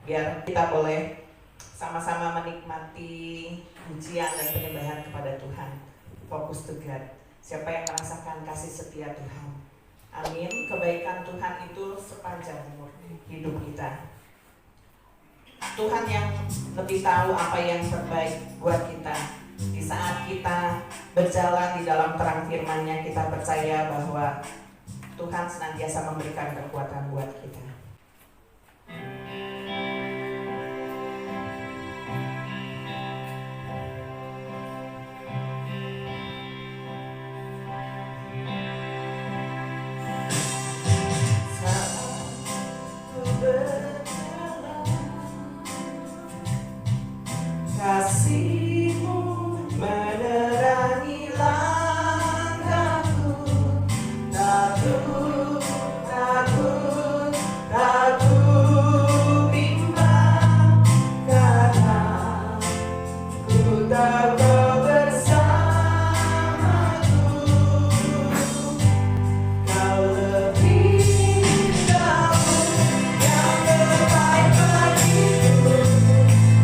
biar kita boleh sama-sama menikmati pujian dan penyembahan kepada Tuhan. Fokus to God. Siapa yang merasakan kasih setia Tuhan? Amin. Kebaikan Tuhan itu sepanjang umur hidup kita. Tuhan yang lebih tahu apa yang terbaik buat kita. Di saat kita berjalan di dalam terang firman-Nya, kita percaya bahwa Tuhan senantiasa memberikan kekuatan buat kita. Kasih-Mu menerangi langkahku, takut, takut, takut bimbang, karena ku tahu Kau bersamaku. Kau lebih tahu yang terbaik bagiku.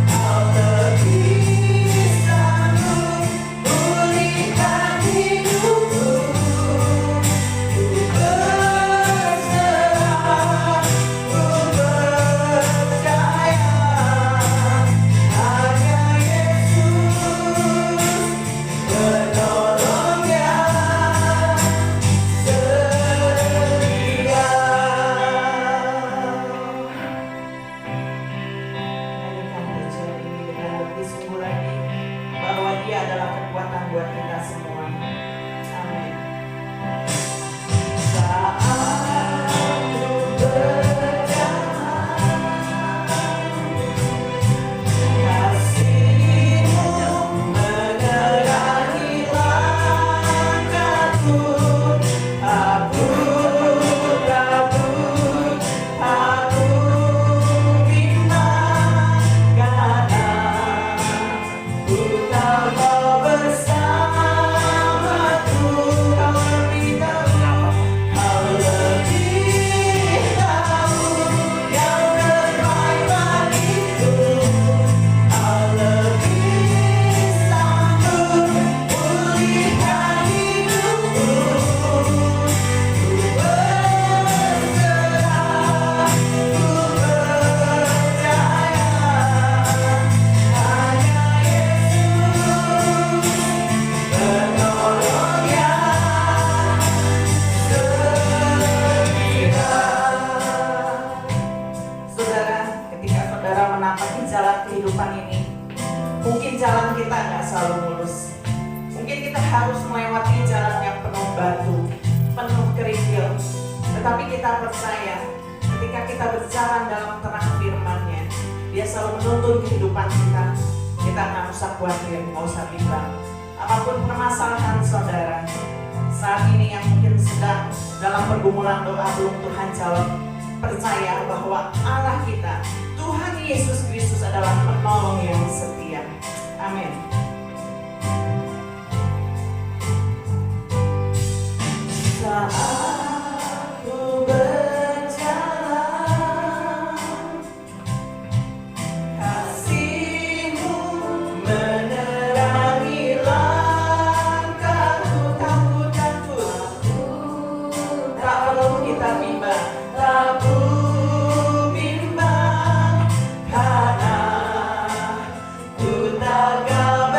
Kau lebih sanggup pulihkan hidupku. Ku berserah, ku percaya hanya Yesus penolongnya setia. Nyanyikan pujian ini dengan lebih sungguh lagi bahwa Dia adalah kekuatan buat kita semua. Amin. Saat ku berjalan, kasih-Mu menerangi langkahku. Aku takut, aku bimbang, karena ku tahu Kau bersamaku. Kau lebih tahu, Kau lebih tahu yang terbaik bagiku. Kau lebih sanggup pulihkan hidupku. Ku berserah, ku percaya hanya Yesus penolongnya setia. Saudara, ketika saudara menapaki jalan kehidupan ini, mungkin jalan kita nggak selalu mulus. Mungkin kita harus melewati jalan yang penuh batu, penuh kerikil. Tetapi kita percaya ketika kita berjalan dalam terang firman-Nya, Dia selalu menuntun kehidupan kita. Kita nggak usah khawatir, nggak usah bimbang. Apapun permasalahan saudara saat ini yang mungkin sedang dalam pergumulan doa belum Tuhan jawab, percaya bahwa Allah kita, Tuhan Yesus Kristus adalah penolong yang setia. Amin. Saat ku berjalan, kasih-Mu menerangi langkahku. Takut, takut, tak perlu kita bimbang, takut bimbang, karena ku tahu Kau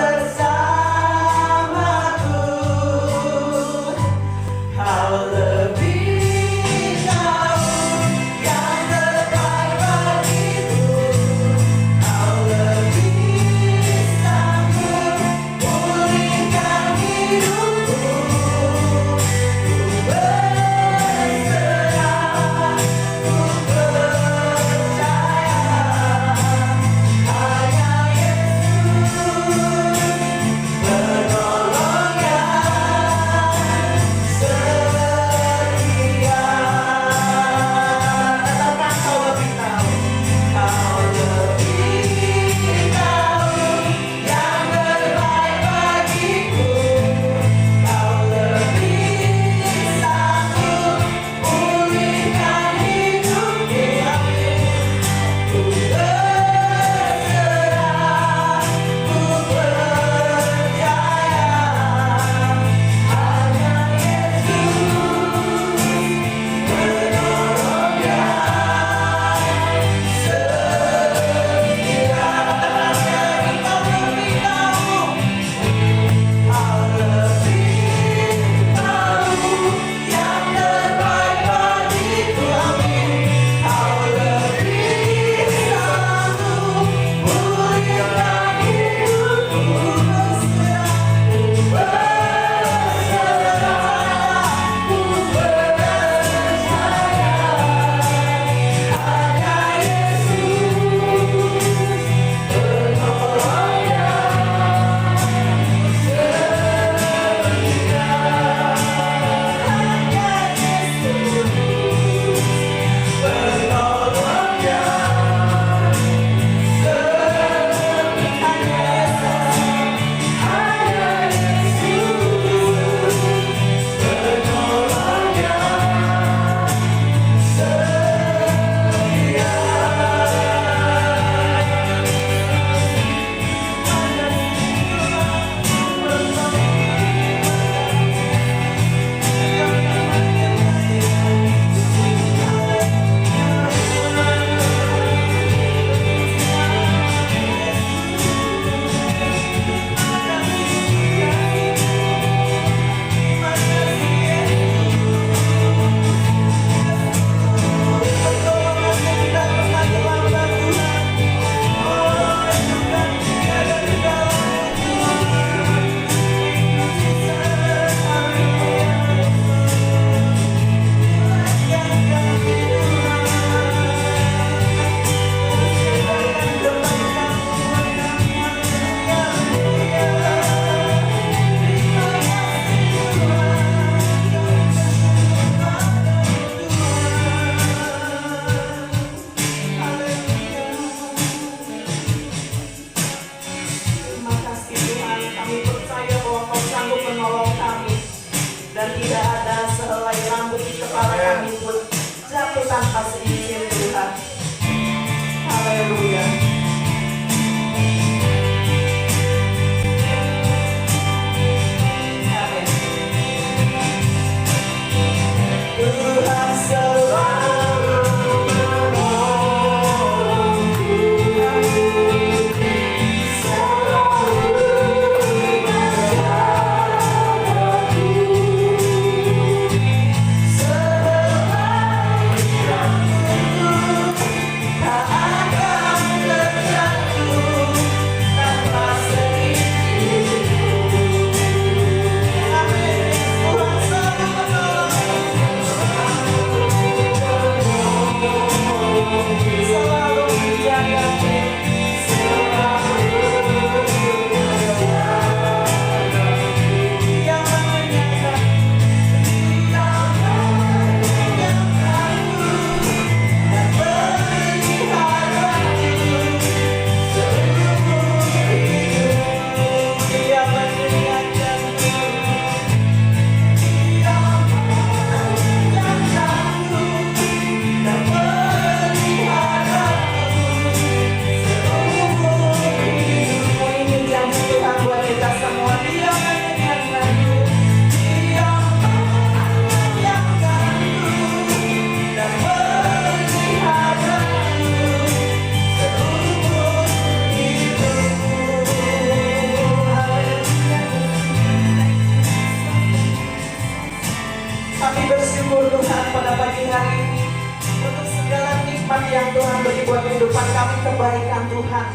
yang Tuhan beri buat kehidupan kami, kebaikan Tuhan.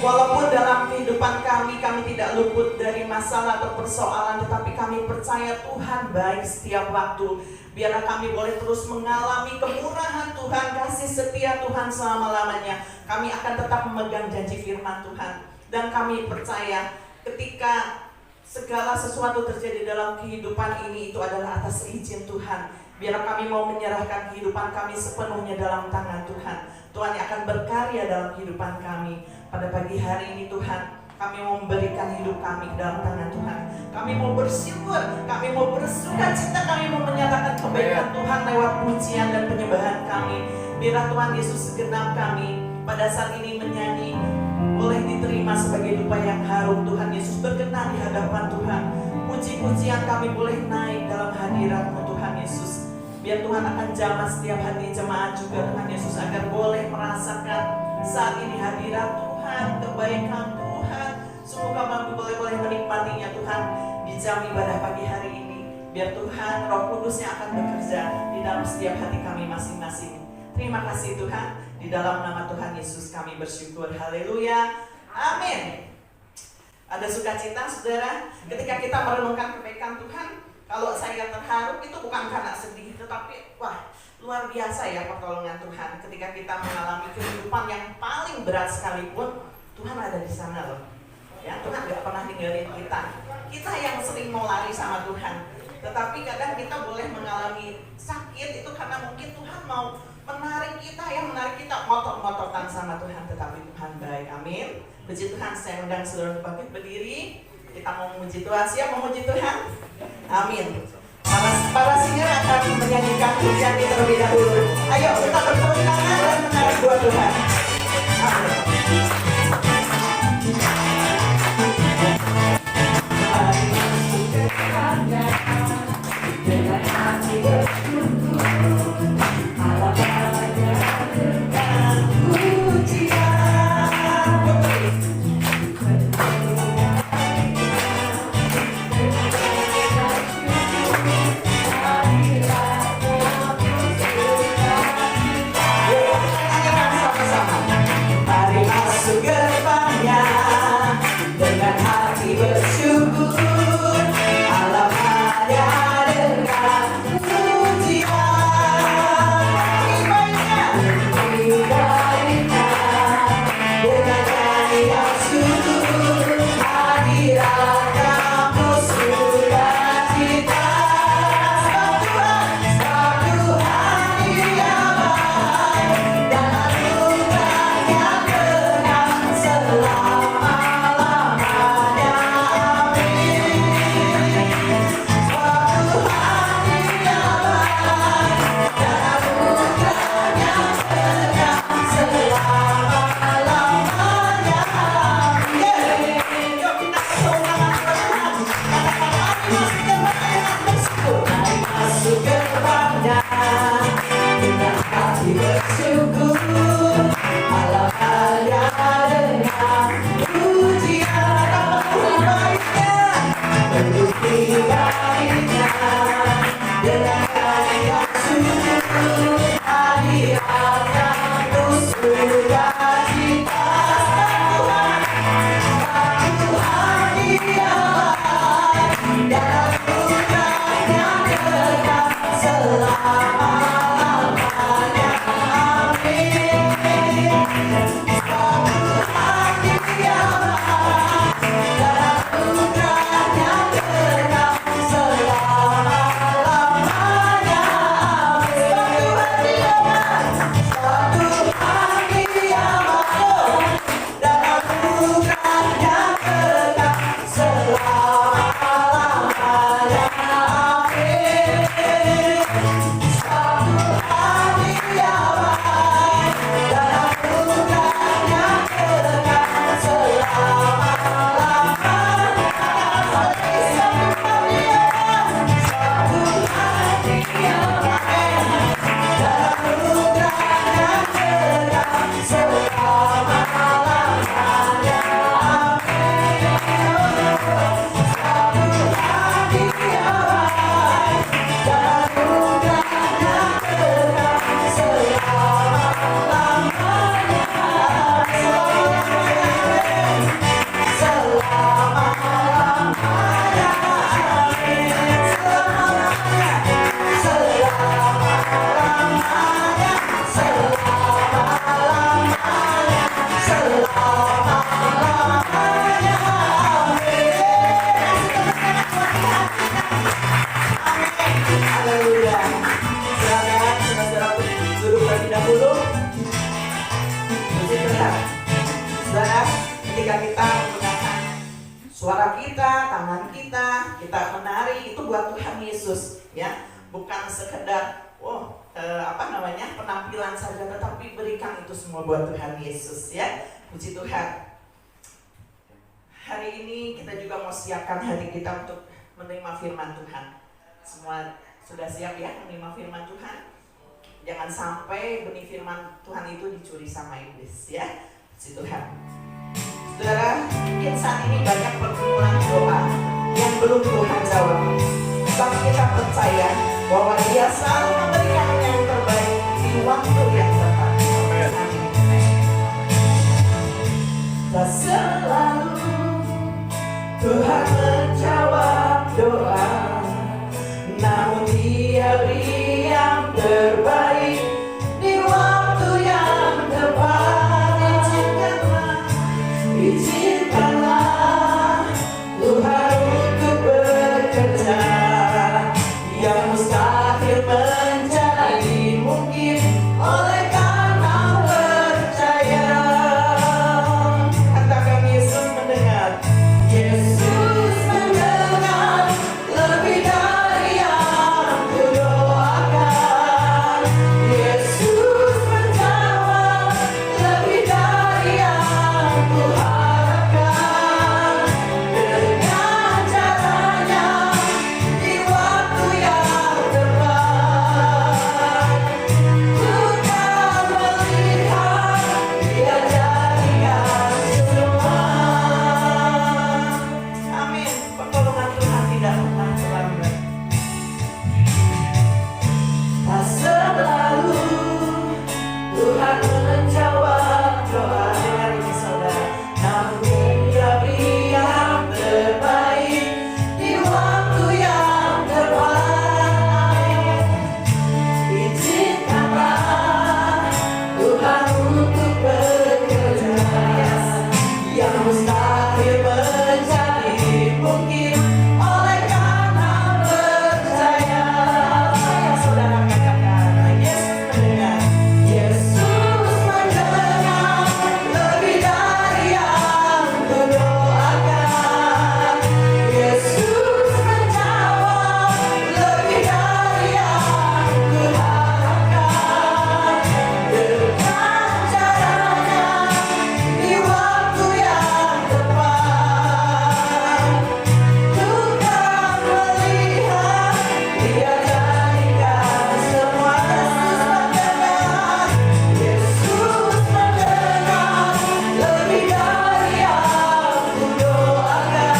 Walaupun dalam kehidupan kami tidak luput dari masalah atau persoalan, tetapi kami percaya Tuhan baik setiap waktu. Biarlah kami boleh terus mengalami kemurahan Tuhan, kasih setia Tuhan selama-lamanya. Kami akan tetap memegang janji firman Tuhan. Dan kami percaya ketika segala sesuatu terjadi dalam kehidupan ini, itu adalah atas izin Tuhan. Biar kami mau menyerahkan kehidupan kami sepenuhnya dalam tangan Tuhan. Tuhan yang akan berkarya dalam kehidupan kami. Pada pagi hari ini Tuhan, kami mau memberikan hidup kami dalam tangan Tuhan. Kami mau bersyukur, kami mau bersuka cita, kami mau menyatakan kebaikan Tuhan lewat pujian dan penyembahan kami. Biar Tuhan Yesus segenap kami pada saat ini menyanyi boleh diterima sebagai dupa yang harum. Tuhan Yesus berkenan di hadapan Tuhan. Puji-pujian kami boleh naik dalam hadirat-Mu Tuhan Yesus. Biar Tuhan akan jamah setiap hati jemaat juga Tuhan Yesus, agar boleh merasakan saat ini hadirat Tuhan, kebaikan Tuhan. Sungguh kami boleh menikmatinya Tuhan di jam ibadah pagi hari ini. Biar Tuhan Roh Kudus yang akan bekerja di dalam setiap hati kami masing-masing. Terima kasih Tuhan. Di dalam nama Tuhan Yesus kami bersyukur. Haleluya. Amin. Ada sukacita saudara ketika kita merenungkan kebaikan Tuhan. Kalau saya terharu itu bukan karena sedih, tetapi wah, luar biasa ya pertolongan Tuhan. Ketika kita mengalami kehidupan yang paling berat sekalipun, Tuhan ada di sana loh. Ya, Tuhan gak pernah ninggalin kita. Kita yang sering mau lari sama Tuhan. Tetapi kadang kita boleh mengalami sakit itu karena mungkin Tuhan mau menarik kita ngotot-ngototan sama Tuhan. Tetapi Tuhan baik, amin. Puji Tuhan, saya undang saudara bangkit berdiri. Kita mau memuji Tuhan, siap memuji Tuhan? Amin. Para singer akan menyanyikan pujian terlebih dahulu. Ayo kita bertepuk tangan dan menarik buat Tuhan. Amin. Dengan hati bersyukur, alamatnya dengan pujian. Mari masuk gerbangnya dengan hati bersyukur, alamatnya dengan pujian. Ibadahnya dengan nyanyian syukur, hadirat kamu sukacita. Sebab Tuhan Dia baik dan anugerahnya kenal selama-lamanya. Amin. Sebab Tuhan Dia baik dan anugerahnya kenal selama-lamanya. Amin. Yuk kita bertepuk tangan buat Tuhan. Mari masuk gerbangnya dengan hati bersyukur, alamatnya dengan pujian. Terbukti baiknya dengan nyanyian syukur, hadiratnya terus sukacita. Tuhan Dia baik dan anugerahnya kenal selama-lamanya. Amin. Sebab Tuhan Dia baik dan anugerahnya kenal selama-lamanya. kita menari itu buat Tuhan Yesus, ya, bukan sekedar penampilan saja, tetapi berikan itu semua buat Tuhan Yesus, ya. Puji Tuhan. Hari ini kita juga mau siapkan hati kita untuk menerima firman Tuhan. Semua sudah siap ya menerima firman Tuhan? Jangan sampai benih firman Tuhan itu dicuri sama iblis, ya. Puji Tuhan. Saudara, mungkin saat ini banyak perkumpulan doa yang belum Tuhan jawab. Tapi kita percaya bahwa Dia selalu memberikan yang terbaik di waktu yang tepat. Amin. Tak selalu Tuhan menjawab doa, namun Dia beri yang terbaik di waktu yang tepat. Izinkanlah Tuhan untuk bekerja yang mustahil menjadi mungkin oleh karena percaya. Katakan Yesus mendengar. Yesus mendengar lebih dari yang kudoakan. Yesus menjawab lebih dari yang kuharapkan. Dengan caranya di waktu yang tepat, ku kan melihat Dia jadikan semua. Amin. Pertolongan Tuhan tidak pernah terlambat. Tak selalu Tuhan menjawab doa. Dengar ini saudara. Namun Dia beri yang terbaik di waktu yang tepat. Izinkanlah Tuhan untuk bekerja yang mustahil menjadi mungkin oleh karena percaya. Saudara katakan, Yesus mendengar. Yesus mendengar lebih dari yang kudoakan. Yesus menjawab lebih dari yang kuharapkan. Dengan caranya di waktu yang tepat, ku kan melihat Dia jadikan semua. Yesus mendengar lebih dari yang kudoakan.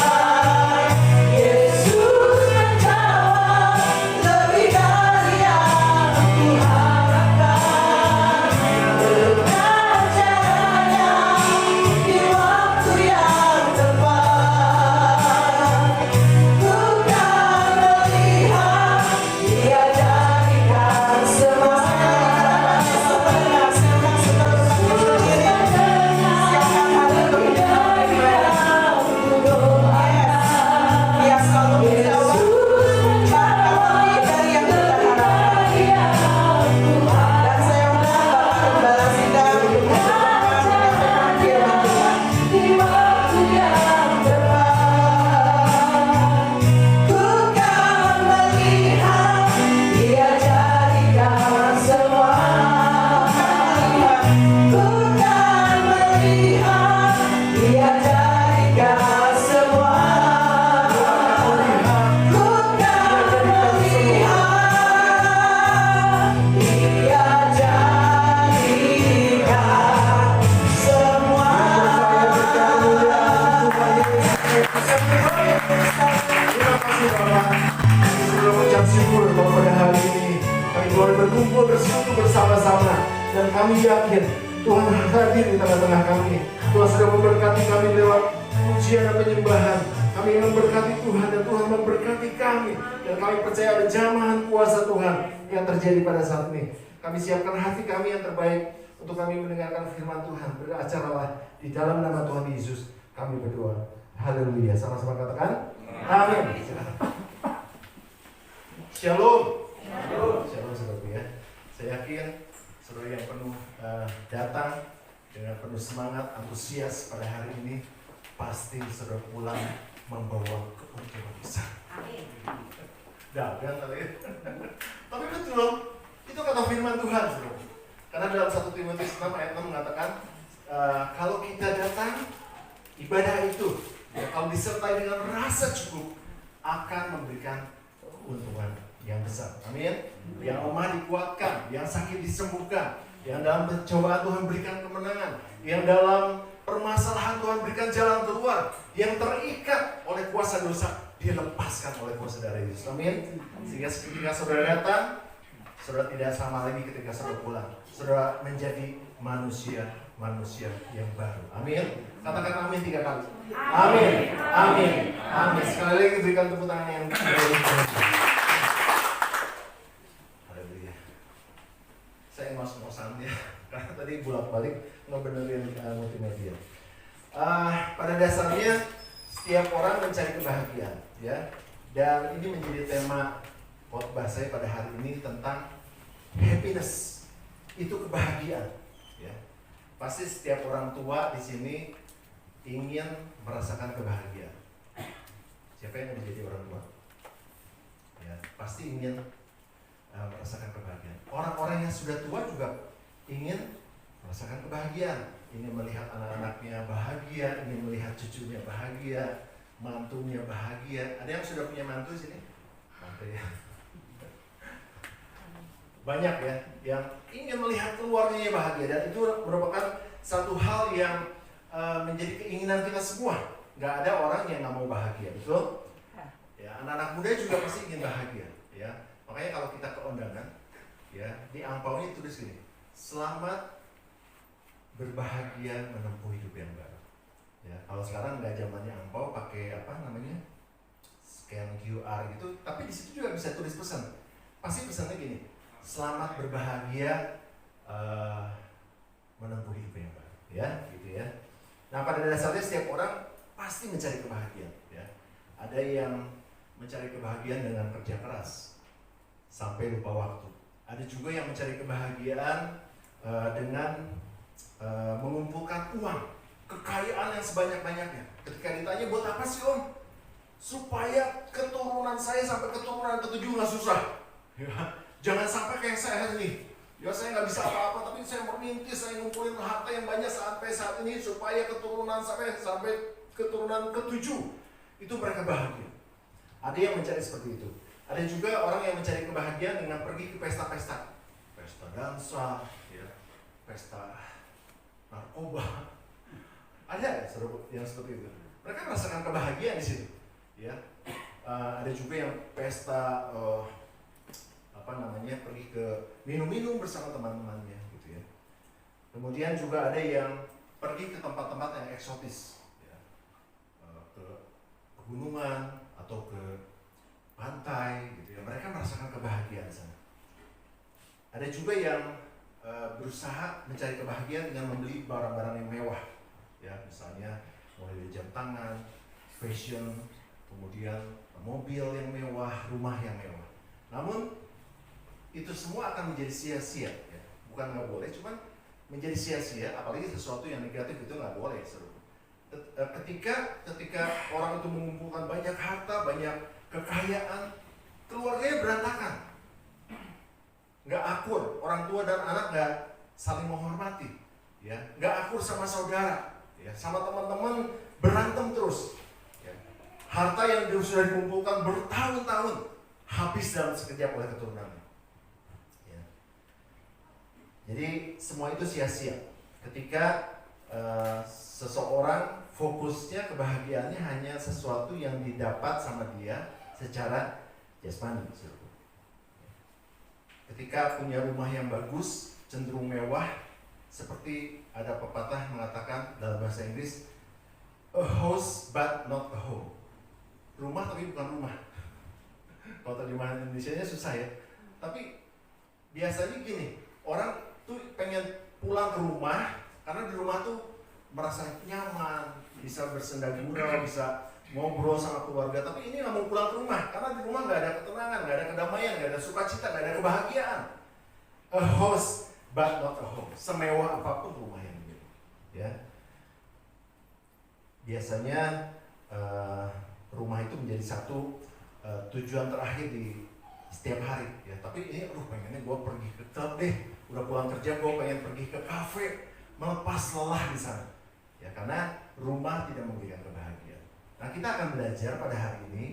Yesus menjawab lebih dari yang kuharapkan. Dengan caranya di waktu yang tepat, ku kan melihat Dia jadikan semua. Dia selalu menjawab bahkan lebih dari yang kita harapkan. Dan saya undang Bapak Gembala Sidang untuk menyampaikan firman Tuhan. Di waktu yang tepat, ku kan melihat Dia jadikan semua. Ku kan melihat Dia jadikan semua. Ku kan melihat Dia jadikan semua. Terima kasih Bapak. Kami sudah mengucap syukur bahwa pada hari ini kami boleh berkumpul bersekutu bersama-sama, dan kami yakin Tuhan hadir di tengah-tengah kami. Tuhan sudah memberkati kami lewat pujian dan penyembahan. Kami memberkati Tuhan dan Tuhan memberkati kami, dan kami percaya ada jamahan kuasa Tuhan yang terjadi pada saat ini. Kami siapkan hati kami yang terbaik untuk kami mendengarkan firman Tuhan. Beracaralah di dalam nama Tuhan Yesus kami berdoa. Haleluya. Sama-sama katakan amin. Shalom. Shalom saudara ya. Saya yakin saudara yang penuh datang dengan penuh semangat, antusias pada hari ini, pasti saudara pulang membawa keuntungan besar. dagang kali ya. Tapi betul, itu kata firman Tuhan, saudara. Karena dalam 1 Timotius 6 ayat 6 mengatakan, kalau kita datang ibadah itu, ya, kalau disertai dengan rasa cukup, akan memberikan keuntungan yang besar. Amin. Yang lemah dikuatkan, yang sakit disembuhkan, yang dalam pencobaan Tuhan berikan kemenangan, yang dalam permasalahan Tuhan berikan jalan keluar, yang terikat oleh kuasa dosa dilepaskan oleh kuasa darah Yesus. Amin. Sehingga ketika saudara datang, saudara tidak sama lagi ketika saudara pulang. Saudara menjadi manusia yang baru. Amin. Katakan amin 3 kali. Amin. Amin. Amin. Sekali lagi berikan tepuk tangan yang haleluya. Saya ngos-ngosan ya, karena tadi bolak-balik ngebenerin multimedia. Pada dasarnya setiap orang mencari kebahagiaan, ya. Dan ini menjadi tema khotbah saya pada hari ini tentang happiness. Itu kebahagiaan, ya. Pasti setiap orang tua di sini ingin merasakan kebahagiaan. Siapa yang menjadi orang tua? Ya, pasti ingin merasakan kebahagiaan. Orang-orang yang sudah tua juga ingin merasakan kebahagiaan. Ingin melihat anak-anaknya bahagia, ingin melihat cucunya bahagia, mantunya bahagia. Ada yang sudah punya mantu sini? Mantu ya. Banyak ya yang ingin melihat keluarganya bahagia, dan itu merupakan satu hal yang menjadi keinginan kita semua. Gak ada orang yang nggak mau bahagia, betul? Ya, anak-anak muda juga pasti ingin bahagia, ya. Makanya kalau kita ke undangan, ya, di angpaunya tulis gini: selamat berbahagia menempuh hidup yang baru. Ya, kalau sekarang nggak zamannya angpau, pakai apa namanya, scan QR gitu, tapi di situ juga bisa tulis pesan. Pasti pesannya gini: selamat berbahagia menempuh hidup yang baru, ya, gitu ya. Nah, pada dasarnya setiap orang pasti mencari kebahagiaan, ya. Ada yang mencari kebahagiaan dengan kerja keras sampai lupa waktu. Ada juga yang mencari kebahagiaan dengan mengumpulkan uang, kekayaan yang sebanyak-banyaknya. Ketika ditanya, buat apa sih om? Supaya keturunan saya sampai keturunan ke-7 nggak susah. Ya. Jangan sampai kayak saya nih. Ya, saya nggak bisa apa-apa, tapi saya merintis, saya ngumpulin harta yang banyak sampai saat ini supaya keturunan sampai keturunan ke-7 itu mereka bahagia. Ada yang mencari seperti itu. Ada juga orang yang mencari kebahagiaan dengan pergi ke pesta-pesta, pesta dansa, ya, pesta narkoba. Ada yang seperti itu. Mereka merasakan kebahagiaan di situ, ya. Ada juga yang pesta pergi ke minum-minum bersama teman-temannya, gitu ya. Kemudian juga ada yang pergi ke tempat-tempat yang eksotis, ya. Ke pegunungan atau ke pantai, gitu ya. Mereka merasakan kebahagiaan di sana. Ada juga yang berusaha mencari kebahagiaan dengan membeli barang-barang yang mewah, ya, misalnya mulai dari jam tangan, fashion, kemudian mobil yang mewah, rumah yang mewah. Namun itu semua akan menjadi sia-sia, ya. Bukan nggak boleh, cuman menjadi sia-sia. Apalagi sesuatu yang negatif itu nggak boleh, seru. Ketika orang itu mengumpulkan banyak harta, banyak kekayaan, keluarganya berantakan, nggak akur, orang tua dan anak nggak saling menghormati, ya, nggak akur sama saudara, ya, sama teman-teman berantem terus, ya. Harta yang sudah dikumpulkan bertahun-tahun habis dalam sekejap oleh keturunannya. Jadi semua itu sia-sia ketika seseorang fokusnya kebahagiaannya hanya sesuatu yang didapat sama dia secara jasmani. Ketika punya rumah yang bagus, cenderung mewah, seperti ada pepatah mengatakan dalam bahasa Inggris, a house but not a home. Rumah tapi bukan rumah. Kalau terjemahan Indonesianya susah ya. Tapi biasanya gini, orang tuh pengen pulang ke rumah karena di rumah tuh merasa nyaman, bisa bersenda gurau, bisa ngobrol sama keluarga. Tapi ini nggak mau pulang ke rumah karena di rumah nggak ada ketenangan, nggak ada kedamaian, nggak ada sukacita, nggak ada kebahagiaan. A house but not a home. Semewah apapun rumah yang ini, ya. Biasanya rumah itu menjadi satu tujuan terakhir di setiap hari ya. Tapi ini pengennya gue pergi ke klub deh, udah pulang kerja gue pengen pergi ke kafe, melepas lelah di sana ya, karena rumah tidak memberikan kebahagiaan. Nah, kita akan belajar pada hari ini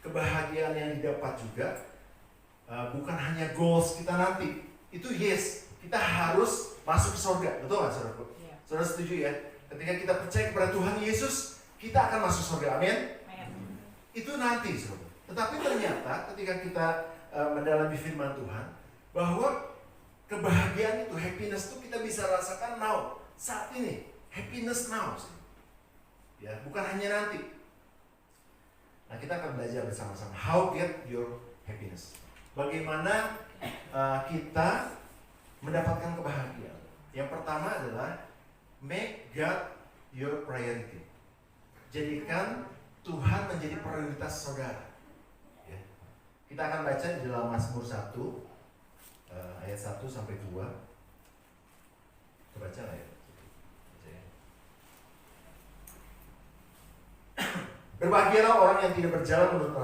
kebahagiaan yang didapat juga bukan hanya goals kita nanti. Itu yes, kita harus masuk ke surga, betul nggak saudaraku? Saudara setuju ya? Ketika kita percaya kepada Tuhan Yesus, kita akan masuk surga, amin? Itu nanti saudara. Tetapi ternyata ketika kita mendalami firman Tuhan, bahwa kebahagiaan itu, happiness itu kita bisa rasakan now, saat ini, happiness now, ya, bukan hanya nanti. Nah, kita akan belajar bersama-sama how get your happiness. Bagaimana kita mendapatkan kebahagiaan. Yang pertama adalah make God your priority. Jadikan Tuhan menjadi prioritas saudara. Kita akan baca di dalam Mazmur 1 ayat 1 sampai 2. Kita baca lah ya. Berbahagialah orang yang tidak berjalan menurut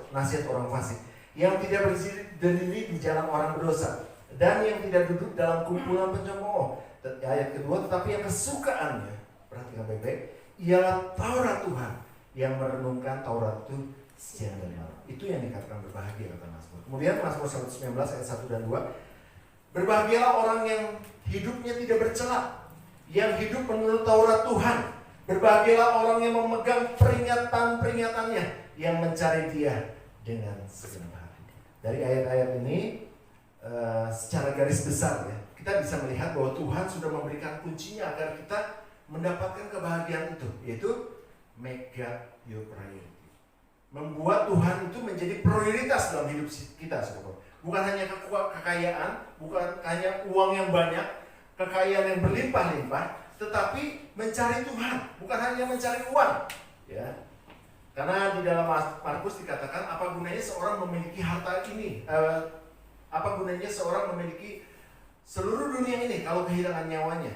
nasihat orang fasik, yang tidak berdiri di jalan orang berdosa, dan yang tidak duduk dalam kumpulan pencemooh. Ayat kedua, tetapi yang kesukaannya, perhatikan baik-baik, ialah Taurat Tuhan, yang merenungkan Taurat itu siang dan malam. Itu yang dikatakan berbahagia, kata Mazmur. Kemudian Mazmur 119 ayat 1 dan 2. Berbahagialah orang yang hidupnya tidak bercela, yang hidup menurut Taurat Tuhan. Berbahagialah orang yang memegang peringatan-peringatannya, yang mencari Dia dengan segenap hati. Dari ayat-ayat ini secara garis besar ya, kita bisa melihat bahwa Tuhan sudah memberikan kuncinya agar kita mendapatkan kebahagiaan itu, yaitu make God your priority. Membuat Tuhan itu menjadi prioritas dalam hidup kita, saudara. Bukan hanya kekayaan, bukan hanya uang yang banyak, kekayaan yang berlimpah-limpah, tetapi mencari Tuhan, bukan hanya mencari uang, ya. Karena di dalam Markus dikatakan, apa gunanya seorang memiliki harta ini? Apa gunanya seorang memiliki seluruh dunia ini kalau kehilangan nyawanya?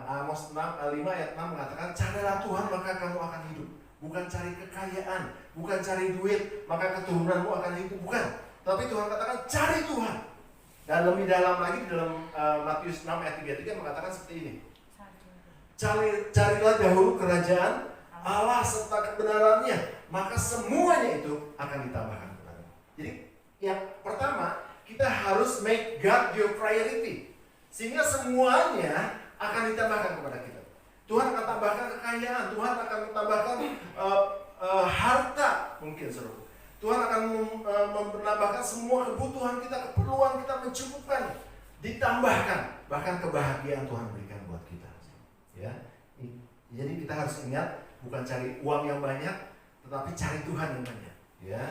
Amos 5 ayat 6 mengatakan, carilah Tuhan maka kamu akan hidup. Bukan cari kekayaan, bukan cari duit maka keturunanmu akan hidup, bukan. Tapi Tuhan katakan cari Tuhan. Dan lebih dalam lagi di dalam Matius 6 ayat 33 mengatakan seperti ini. Carilah dahulu kerajaan Allah serta kebenarannya, maka semuanya itu akan ditambahkan kepadamu. Jadi yang pertama, kita harus make God your priority, sehingga semuanya akan ditambahkan kepada kita. Tuhan akan tambahkan kekayaan, Tuhan akan tambahkan harta mungkin saudara. Tuhan akan menambahkan semua kebutuhan kita, keperluan kita mencukupkan, ditambahkan, bahkan kebahagiaan Tuhan berikan buat kita. Ya, jadi kita harus ingat, bukan cari uang yang banyak, tetapi cari Tuhan yang banyak. Ya,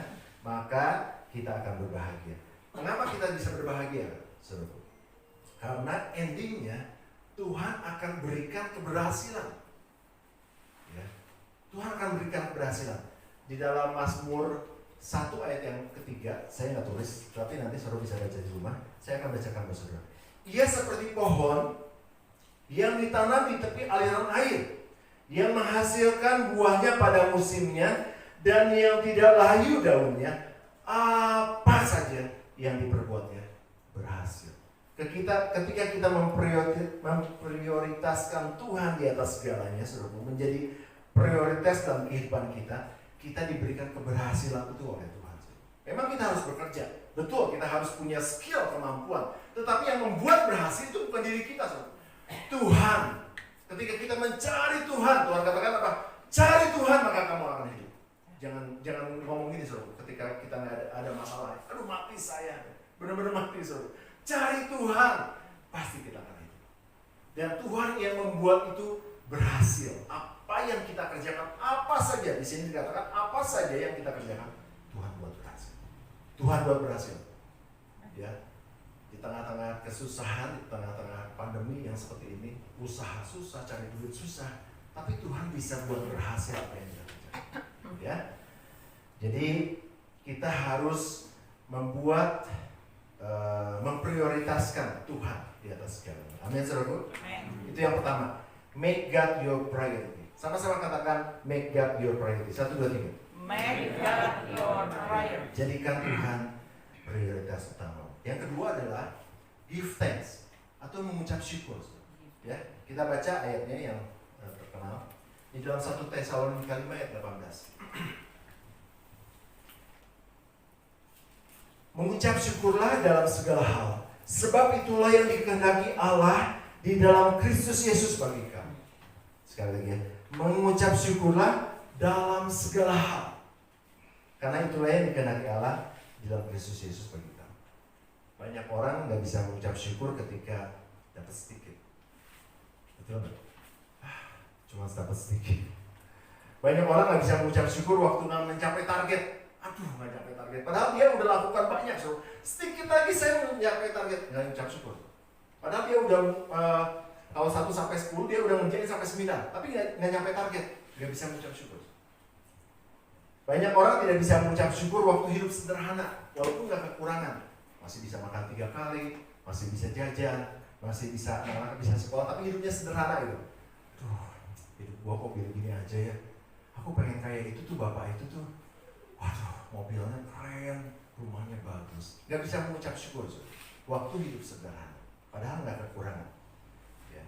maka kita akan berbahagia. Kenapa kita bisa berbahagia, saudara? Karena endingnya Tuhan akan berikan keberhasilan. Ya. Tuhan akan berikan keberhasilan. Di dalam Mazmur 1 ayat yang ketiga, saya nggak tulis, tapi nanti saudara bisa baca di rumah. Saya akan bacakan buat saudara. Ia seperti pohon yang ditanam di tepi aliran air, yang menghasilkan buahnya pada musimnya, dan yang tidak layu daunnya, apa saja yang diperbuatnya berhasil. Ketika kita memprioritaskan Tuhan di atas segalanya, saudara, menjadi prioritas dalam kehidupan kita, kita diberikan keberhasilan itu oleh Tuhan. Memang kita harus bekerja, betul, kita harus punya skill, kemampuan, tetapi yang membuat berhasil itu bukan diri kita, saudara. Tuhan. Ketika kita mencari Tuhan, Tuhan katakan apa? Cari Tuhan maka kamu akan hidup. Jangan ngomong gini, saudara, ketika kita nggak ada masalah. Aduh, mati saya, benar-benar mati, saudara. Cari Tuhan, pasti kita akan hidup. Dan Tuhan yang membuat itu berhasil. Apa yang kita kerjakan, apa saja, di sini dikatakan apa saja yang kita kerjakan, Tuhan buat berhasil. Tuhan buat berhasil. Ya, di tengah-tengah kesusahan, di tengah-tengah pandemi yang seperti ini, usaha susah, cari duit susah, tapi Tuhan bisa buat berhasil apa yang kita kerjakan. Ya, jadi kita harus memprioritaskan Tuhan di atas segalanya. Amin, saudaraku. Itu yang pertama. Make God your priority. Sama-sama katakan make God your priority. 1, 2, 3. Make God your priority. Jadikan Tuhan prioritas utama. Yang kedua adalah give thanks atau mengucap syukur. Ya, kita baca ayatnya yang terkenal di dalam 1 Tesalonika 5 ayat 18. Mengucap syukurlah dalam segala hal, sebab itulah yang dikehendaki Allah di dalam Kristus Yesus bagi kamu. Sekali lagi ya, mengucap syukurlah dalam segala hal, karena itulah yang dikehendaki Allah di dalam Kristus Yesus bagi kamu. Banyak orang nggak bisa mengucap syukur ketika dapat sedikit, betul nggak? Cuma dapat sedikit. Banyak orang nggak bisa mengucap syukur waktu mencapai target. Aduh, nggak capai target. Padahal dia udah lakukan banyak, so sedikit lagi saya mencapai target, nggak mengucap syukur. Padahal dia udah kalau 1 sampai 10 dia udah menjadi sampai 9, tapi nggak nyampe target, nggak bisa mengucap syukur. Banyak orang tidak bisa mengucap syukur waktu hidup sederhana, walaupun nggak kekurangan, masih bisa makan 3 kali, masih bisa jajan, masih bisa sekolah, tapi hidupnya sederhana gitu. Duh, hidup gua kok gini-gini aja ya. Aku pengen kayak itu tuh, bapak itu tuh. Waduh, mobilnya keren, rumahnya bagus. Gak bisa mengucap syukur waktu hidup sederhana, padahal gak kekurangan. Ya.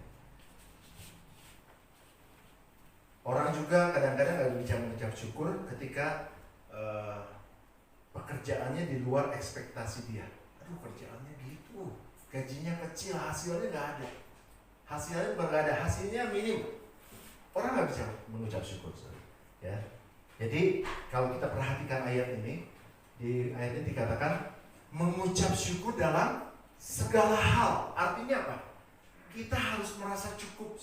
Orang juga kadang-kadang gak bisa mengucap syukur ketika pekerjaannya di luar ekspektasi dia. Aduh, kerjaannya gitu, gajinya kecil, hasilnya gak ada. Hasilnya bukan gak ada, hasilnya minim. Orang gak bisa mengucap syukur. Ya. Jadi kalau kita perhatikan ayat ini, di ayat ini dikatakan mengucap syukur dalam segala hal. Artinya apa? Kita harus merasa cukup,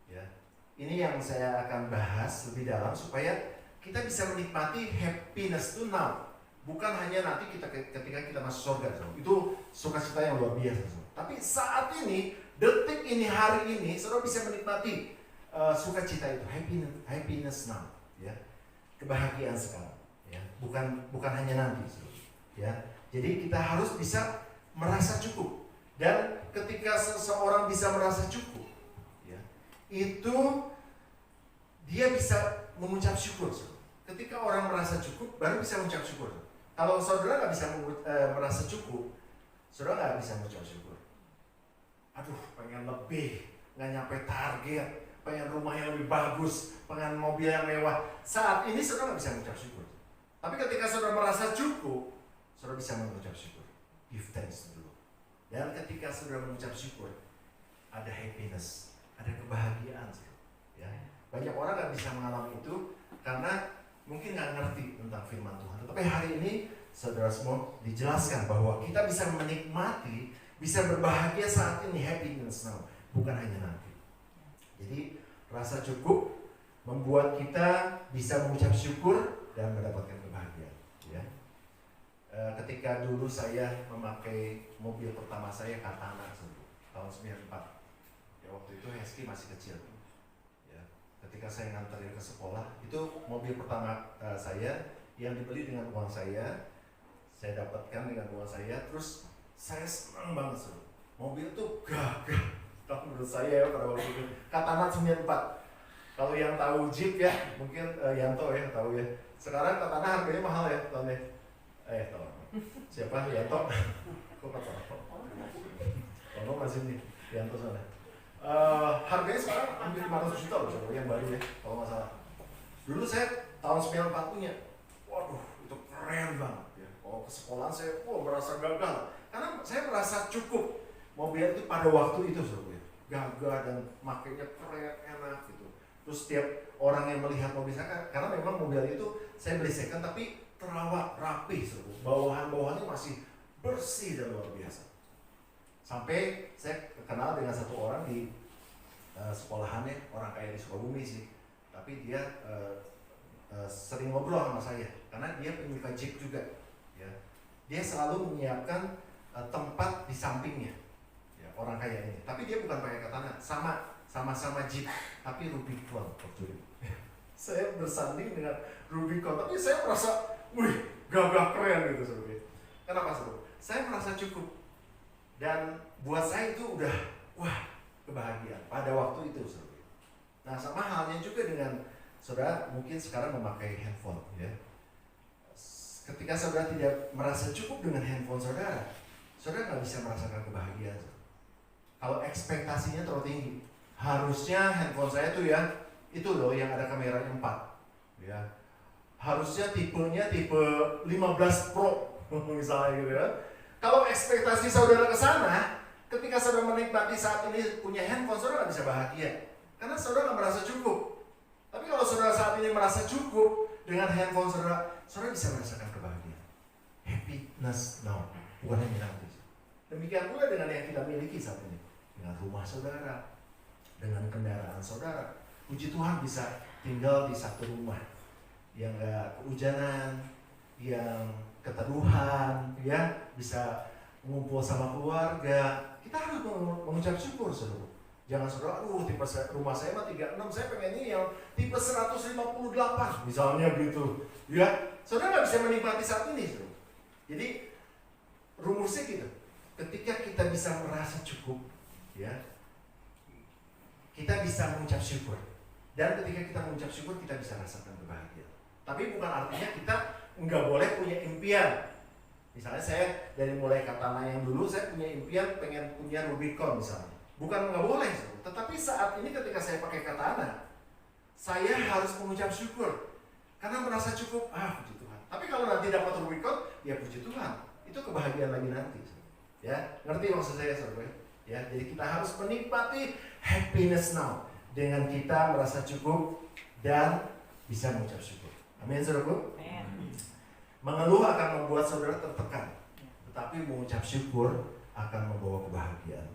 ya. Ini yang saya akan bahas lebih dalam supaya kita bisa menikmati happiness itu now. Bukan hanya nanti kita ketika kita masuk surga, itu sukacita yang luar biasa. Tapi saat ini, detik ini, hari ini, saudara bisa menikmati sukacita itu, happiness now, ya, kebahagiaan sekarang, ya, bukan hanya nanti, ya. Jadi kita harus bisa merasa cukup, dan ketika seseorang bisa merasa cukup, ya, itu dia bisa mengucap syukur. Ketika orang merasa cukup, baru bisa mengucap syukur. Kalau saudara nggak bisa merasa cukup, saudara nggak bisa mengucap syukur. Aduh, pengen lebih, nggak nyampe target. Pengen rumah yang lebih bagus, pengen mobil yang mewah. Saat ini saudara nggak bisa mengucap syukur. Tapi ketika saudara merasa cukup, saudara bisa mengucap syukur. Give thanks dulu. Dan ketika saudara mengucap syukur, ada happiness, ada kebahagiaan. Ya. Banyak orang nggak bisa mengalami itu karena mungkin nggak ngerti tentang firman Tuhan. Tetapi hari ini saudara semua dijelaskan bahwa kita bisa menikmati, bisa berbahagia saat ini, happiness now, bukan hanya nanti. Jadi rasa cukup membuat kita bisa mengucap syukur dan mendapatkan kebahagiaan. Ya. Ketika dulu saya memakai mobil pertama saya Katana tahun 94. Ya, waktu itu Hesky masih kecil. Ya. Ketika saya nganterin ke sekolah, itu mobil pertama saya yang dibeli dengan uang saya dapatkan dengan uang saya. Terus saya senang banget mobil itu gagah. Kalau menurut saya ya pada waktu itu Katana 94. Kalau yang tahu Jeep ya mungkin Yanto ya tahu ya. Sekarang Katana harganya mahal ya tahunnya. Tahu. Siapa Yanto? Kok tahu? Kalau masih nih Yanto sana. Harganya sekarang hampir 500 juta loh yang baru ya kalau nggak salah. Dulu saya tahun 94 punya. Waduh itu keren banget ya. Kalau ke sekolah saya merasa gagah karena saya merasa cukup. Mobil itu pada waktu itu gagah dan makainya keren, enak gitu. Terus setiap orang yang melihat mobil saya, karena memang mobil itu saya beli second tapi terawat, rapi, bawahan-bawahannya masih bersih dan luar biasa. Sampai saya kenal dengan satu orang di sekolahannya, orang kaya di Sukabumi sih. Tapi dia sering ngobrol sama saya, karena dia penyuka Jeep juga. Ya. Dia selalu menyiapkan tempat di sampingnya. Orang kaya ini, tapi dia bukan pakai Katana, sama-sama Jeep, tapi Rubicon waktu itu. Saya bersanding dengan Rubicon, tapi saya merasa, wih, gagah keren gitu sebenarnya. Kenapa sebenarnya? Saya merasa cukup, dan buat saya itu udah, wah, kebahagiaan pada waktu itu sebenarnya. Nah, sama halnya juga dengan saudara mungkin sekarang memakai handphone, ya. Ketika saudara tidak merasa cukup dengan handphone saudara nggak bisa merasakan kebahagiaan. Kalau ekspektasinya terlalu tinggi, harusnya handphone saya tuh ya, itu loh yang ada kameranya 4, ya. Harusnya tipenya tipe 15 Pro, misalnya gitu ya. Kalau ekspektasi saudara ke sana, ketika saudara menikmati saat ini punya handphone, saudara nggak bisa bahagia, karena saudara nggak merasa cukup. Tapi kalau saudara saat ini merasa cukup dengan handphone saudara bisa merasakan kebahagiaan. Happiness now, bukan hanya nanti. Demikian pula dengan yang kita miliki saat ini, dengan rumah saudara, dengan kendaraan saudara. Puji Tuhan bisa tinggal di satu rumah yang gak kehujanan, yang keteduhan, ya, bisa ngumpul sama keluarga. Kita harus mengucap syukur, saudara. Jangan saudara, tipe rumah saya mah 36, saya pengen ini yang tipe 158, misalnya gitu. Ya, saudara nggak bisa menikmati saat ini, saudara. Jadi rumusnya gitu. Ketika kita bisa merasa cukup, ya, kita bisa mengucap syukur. Dan ketika kita mengucap syukur, kita bisa rasakan kebahagiaan. Tapi bukan artinya kita nggak boleh punya impian. Misalnya saya dari mulai Katana yang dulu, saya punya impian pengen punya Rubicon misalnya. Bukan nggak boleh, tetapi saat ini ketika saya pakai Katana, saya harus mengucap syukur karena merasa cukup. Puji Tuhan. Tapi kalau nanti dapat Rubicon, ya puji Tuhan. Itu kebahagiaan lagi nanti. Ya, ngerti maksud saya, saudara? Ya, jadi kita harus menikmati happiness now dengan kita merasa cukup dan bisa mengucap syukur. Amin, saudaraku. Mengeluh akan membuat saudara tertekan, tetapi mengucap syukur akan membawa kebahagiaan.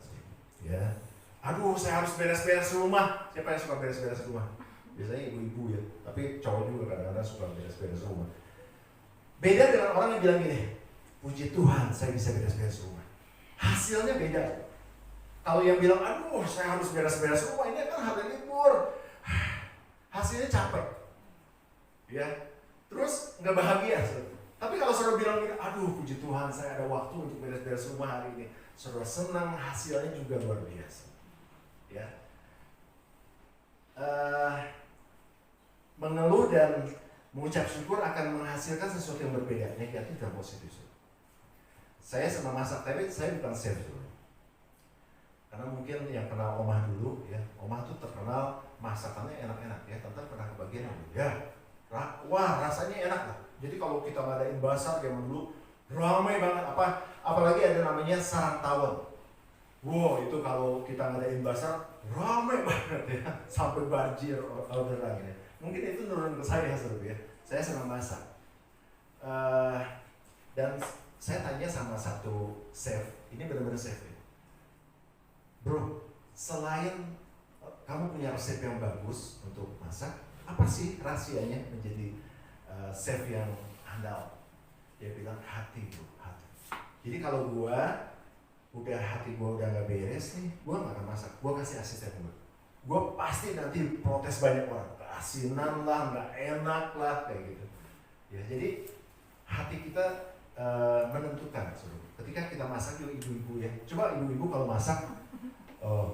Ya, saya harus beres-beres rumah. Siapa yang suka beres-beres rumah? Biasanya ibu-ibu ya, tapi cowok juga kadang-kadang suka beres-beres rumah. Beda dengan orang yang bilang gini, puji Tuhan saya bisa beres-beres rumah. Hasilnya beda. Kalau yang bilang, saya harus beres-beres rumah, ini kan hari libur, hasilnya capek, ya, terus nggak bahagia. Tapi kalau saudara bilang gini, puji Tuhan saya ada waktu untuk beres-beres rumah hari ini, saudara senang, hasilnya juga luar biasa. Ya, mengeluh dan mengucap syukur akan menghasilkan sesuatu yang berbeda, negatif dan positif. Saya senang masak, tapi saya bukan chef dulu. Karena mungkin yang kenal Omah dulu, ya, Omah tuh terkenal masakannya enak-enak, ya. Tante pernah kebagian ya, wah rasanya enak lah. Jadi kalau kita ngadain basar zaman dulu, ramai banget. Apalagi ada namanya sarang tawon. Wow, itu kalau kita ngadain basar, ramai banget ya, sampai banjir orderan ya. Mungkin itu nurun ke saya, saudara ya. Saya senang masak. Dan saya tanya sama satu chef, ini benar-benar chef ya. Bro, selain kamu punya resep yang bagus untuk masak, apa sih rahasianya menjadi chef yang handal? Dia bilang hati bro, hati. Jadi kalau hati gua udah gak beres nih, gua gak akan masak. Gua kasih asisten gua pasti nanti protes banyak orang, keasinan lah, gak enak lah, kayak gitu. Ya, jadi hati kita menentukan. Ketika kita masak juga ibu-ibu ya, coba ibu-ibu kalau masak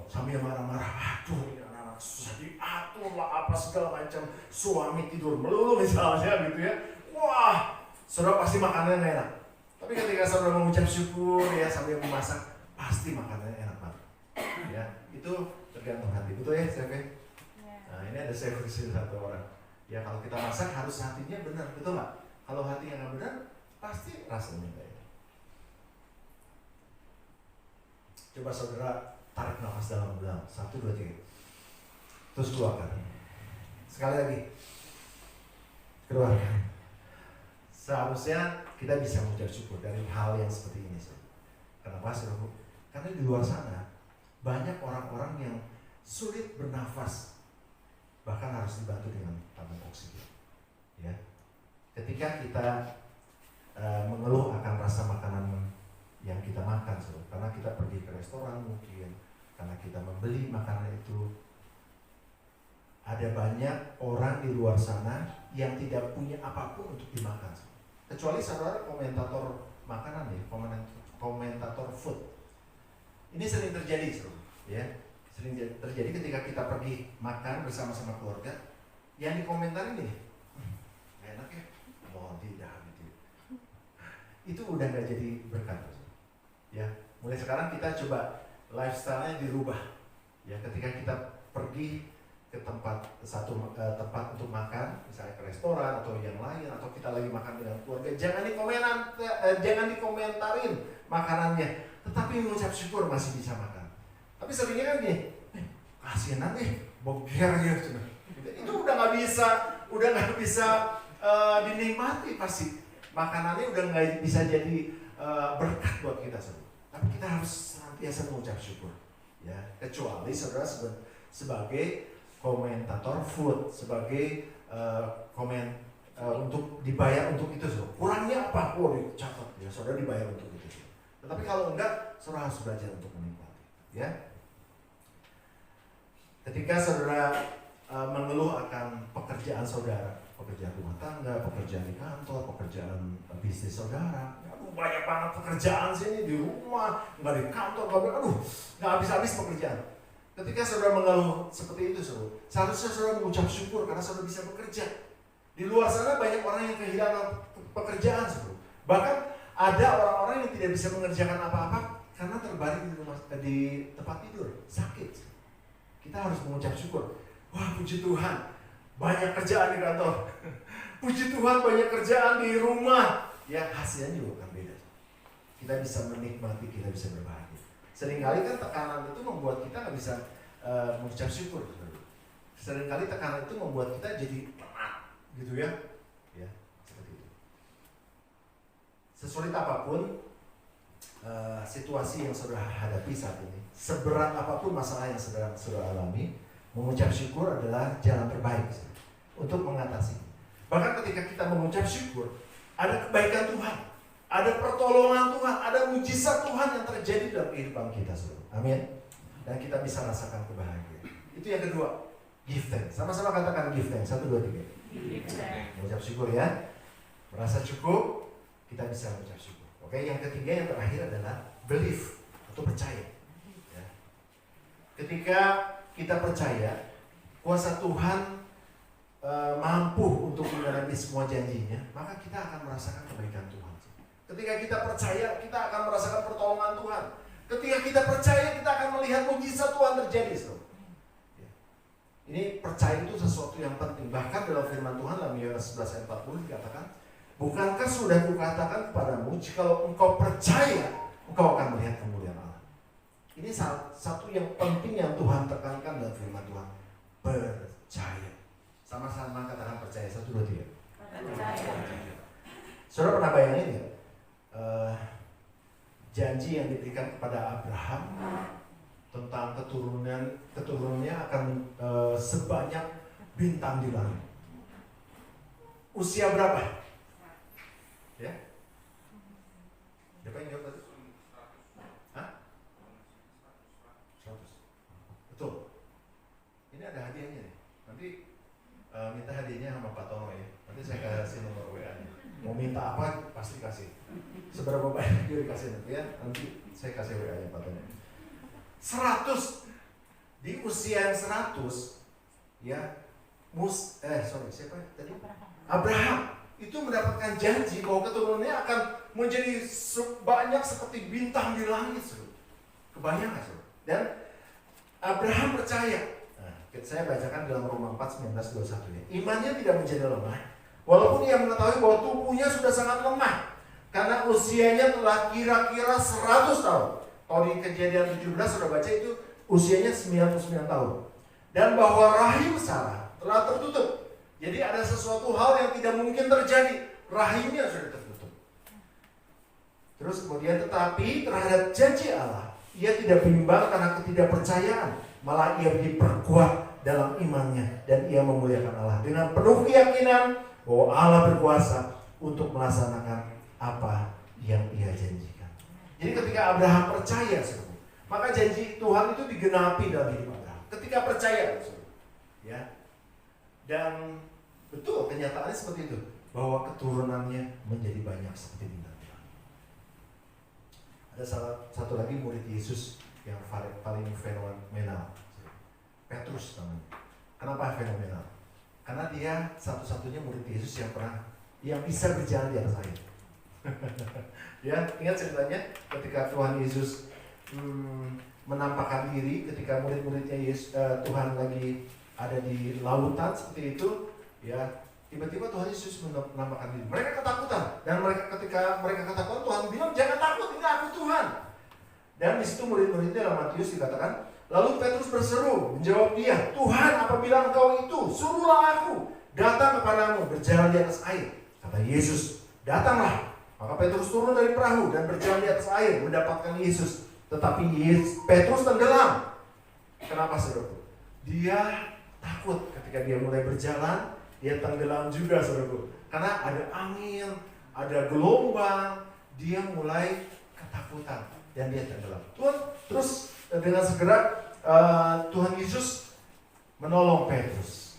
sambil marah-marah, ini anak-anak susah diatur lah apa segala macam, suami tidur melulu misalnya gitu ya, wah saudara pasti makanannya gak enak. Tapi ketika saudara mengucap syukur ya sambil memasak, pasti makanannya enak banget. Ya, itu tergantung hati, betul ya chef? Nah ini ada chef di sini satu orang. Ya kalau kita masak harus hatinya benar, betul nggak? Kalau hatinya nggak benar, pasti rasanya nggak enak. Coba saudara tarik nafas dalam-dalam, 1, 2, 3, terus keluarkan. Sekali lagi, keluarkan. Seharusnya kita bisa mengucap syukur dari hal yang seperti ini. Kenapa saudara? Karena di luar sana banyak orang-orang yang sulit bernafas, bahkan harus dibantu dengan tabung oksigen. Ya, ketika kita mengeluh akan rasa makanan yang kita makan, karena kita pergi ke restoran mungkin, karena kita membeli makanan itu, ada banyak orang di luar sana yang tidak punya apapun untuk dimakan, kecuali saudara komentator makanan ya, komentator food. Ini sering terjadi, ya, sering terjadi ketika kita pergi makan bersama-sama keluarga. yang dikomentarin nih, enak ya, mau tidak gitu. Itu udah nggak jadi berkat. Ya, mulai sekarang kita coba lifestyle-nya dirubah. Ya, ketika kita pergi ke tempat tempat untuk makan, misalnya ke restoran atau yang lain, atau kita lagi makan dengan keluarga, jangan dikomentarin makanannya, tetapi mengucap syukur masih bisa makan. Tapi seringnya kan nih, kasihan deh, boger ya, itu udah nggak bisa dinikmati pasti. Makanannya udah nggak bisa jadi berkat buat kita semua. Tapi kita harus senantiasa mengucap syukur. Ya, kecuali saudara sebagai komentator food, sebagai untuk dibayar untuk itu, so. Kurangnya apa? Oh, dicatat ya, saudara dibayar untuk itu. Tetapi kalau enggak, saudara harus belajar untuk menikmati. Ya, ketika saudara mengeluh akan pekerjaan saudara, pekerjaan rumah tangga, pekerjaan di kantor, pekerjaan bisnis saudara, aduh banyak banget pekerjaan sini di rumah, nggak di kantor, aduh nggak habis-habis pekerjaan. Ketika saudara mengeluh seperti itu, seharusnya saudara mengucap syukur karena saudara bisa bekerja. Di luar sana banyak orang yang kehilangan pekerjaan, bahkan ada orang-orang yang tidak bisa mengerjakan apa-apa karena terbaring di tempat tidur, sakit. Kita harus mengucap syukur. Wah, puji Tuhan, banyak kerjaan di kantor. Puji Tuhan, banyak kerjaan di rumah. Ya, hasilnya juga akan beda. Kita bisa menikmati, kita bisa berbahagia. Seringkali kan tekanan itu membuat kita nggak bisa mengucap syukur. Seringkali tekanan itu membuat kita jadi penat, gitu ya. Ya, seperti itu. Sesulit apapun situasi yang saudara hadapi saat ini, seberat apapun masalah yang saudara alami, mengucap syukur adalah jalan terbaik untuk mengatasi. Bahkan ketika kita mengucap syukur, ada kebaikan Tuhan, ada pertolongan Tuhan, ada mujizat Tuhan yang terjadi dalam kehidupan kita, saudara. Amin. Dan kita bisa rasakan kebahagiaan. Itu yang kedua, give thanks. Sama-sama katakan give thanks. 1, 2, 3. Mengucap syukur ya. Merasa cukup, kita bisa mengucap syukur. Oke, yang ketiga, yang terakhir adalah believe atau percaya. Ya. Ketika kita percaya kuasa Tuhan mampu untuk mengenapi semua janjinya, maka kita akan merasakan kebaikan Tuhan. Ketika kita percaya, kita akan merasakan pertolongan Tuhan. Ketika kita percaya, kita akan melihat mujizat Tuhan terjadi. Ya. Ini percaya itu sesuatu yang penting. Bahkan dalam firman Tuhan dalam Yohanes 11 ayat 40 dikatakan, bukankah sudah kukatakan kepadamu, jikalau engkau percaya, engkau akan melihat kemuliaan Allah. Ini satu yang penting yang Tuhan tekankan dalam firman Tuhan. Percaya. Sama-sama katakan percaya. 1, 2, 3. Percaya. Saudara pernah bayangin ya? Janji yang diberikan kepada Abraham tentang keturunannya akan sebanyak bintang di langit. Usia berapa? Ya? Siapa yang jawab tadi? Hah? 100. Betul. Ini ada hadiahnya nih. Nanti minta hadiahnya sama Pak Tono ya. Nanti saya kasih nomor WA-nya. Mau minta apa pasti kasih. Seberapa banyak dia dikasih nanti ya. Nanti saya kasih WA-nya Pak Tono. 100. Di usia yang 100 ya. Siapa tadi? Abraham itu mendapatkan janji bahwa keturunannya akan menjadi sebanyak seperti bintang di langit. Kebayang gak? Dan Abraham percaya. Nah, saya bacakan dalam Roma 4, 19, 21 ya. Imannya tidak menjadi lemah, walaupun ia mengetahui bahwa tubuhnya sudah sangat lemah, karena usianya telah kira-kira 100 tahun. Kalau di Kejadian 17 sudah baca itu usianya 99 tahun. Dan bahwa rahim Sarah telah tertutup. Jadi ada sesuatu hal yang tidak mungkin terjadi. Rahimnya sudah tertutup. Terus kemudian tetapi terhadap janji Allah, ia tidak bimbang karena ketidakpercayaan. Malah ia diperkuat dalam imannya. Dan ia memuliakan Allah dengan penuh keyakinan bahwa Allah berkuasa untuk melaksanakan apa yang ia janjikan. Jadi ketika Abraham percaya, maka janji Tuhan itu digenapi dalam hidup Abraham. Ketika percaya, ya. Dan betul kenyataannya seperti itu, bahwa keturunannya menjadi banyak seperti bintang. Ada satu lagi murid Yesus yang paling fenomenal, Petrus namanya. Kenapa fenomenal? Karena dia satu-satunya murid Yesus yang bisa berjalan di atas air. Ya, ingat ceritanya ketika Tuhan Yesus menampakkan diri ketika murid-muridnya Tuhan lagi ada di lautan seperti itu, ya tiba-tiba Tuhan Yesus menampakkan diri. Mereka ketakutan dan ketika mereka ketakutan, Tuhan bilang jangan takut, ini aku Tuhan. Dan di situ murid-muridnya dalam Matius dikatakan, lalu Petrus berseru menjawab dia, Tuhan apabila engkau itu, suruhlah aku datang kepadamu berjalan di atas air. Kata Yesus, datanglah. Maka Petrus turun dari perahu dan berjalan di atas air mendapatkan Yesus. Tetapi Petrus tenggelam. Kenapa saudaraku? Dia takut ketika dia mulai berjalan, dia tenggelam juga saudaraku. Karena ada angin, ada gelombang, dia mulai ketakutan dan dia tenggelam. Terus dengan segera Tuhan Yesus menolong Petrus.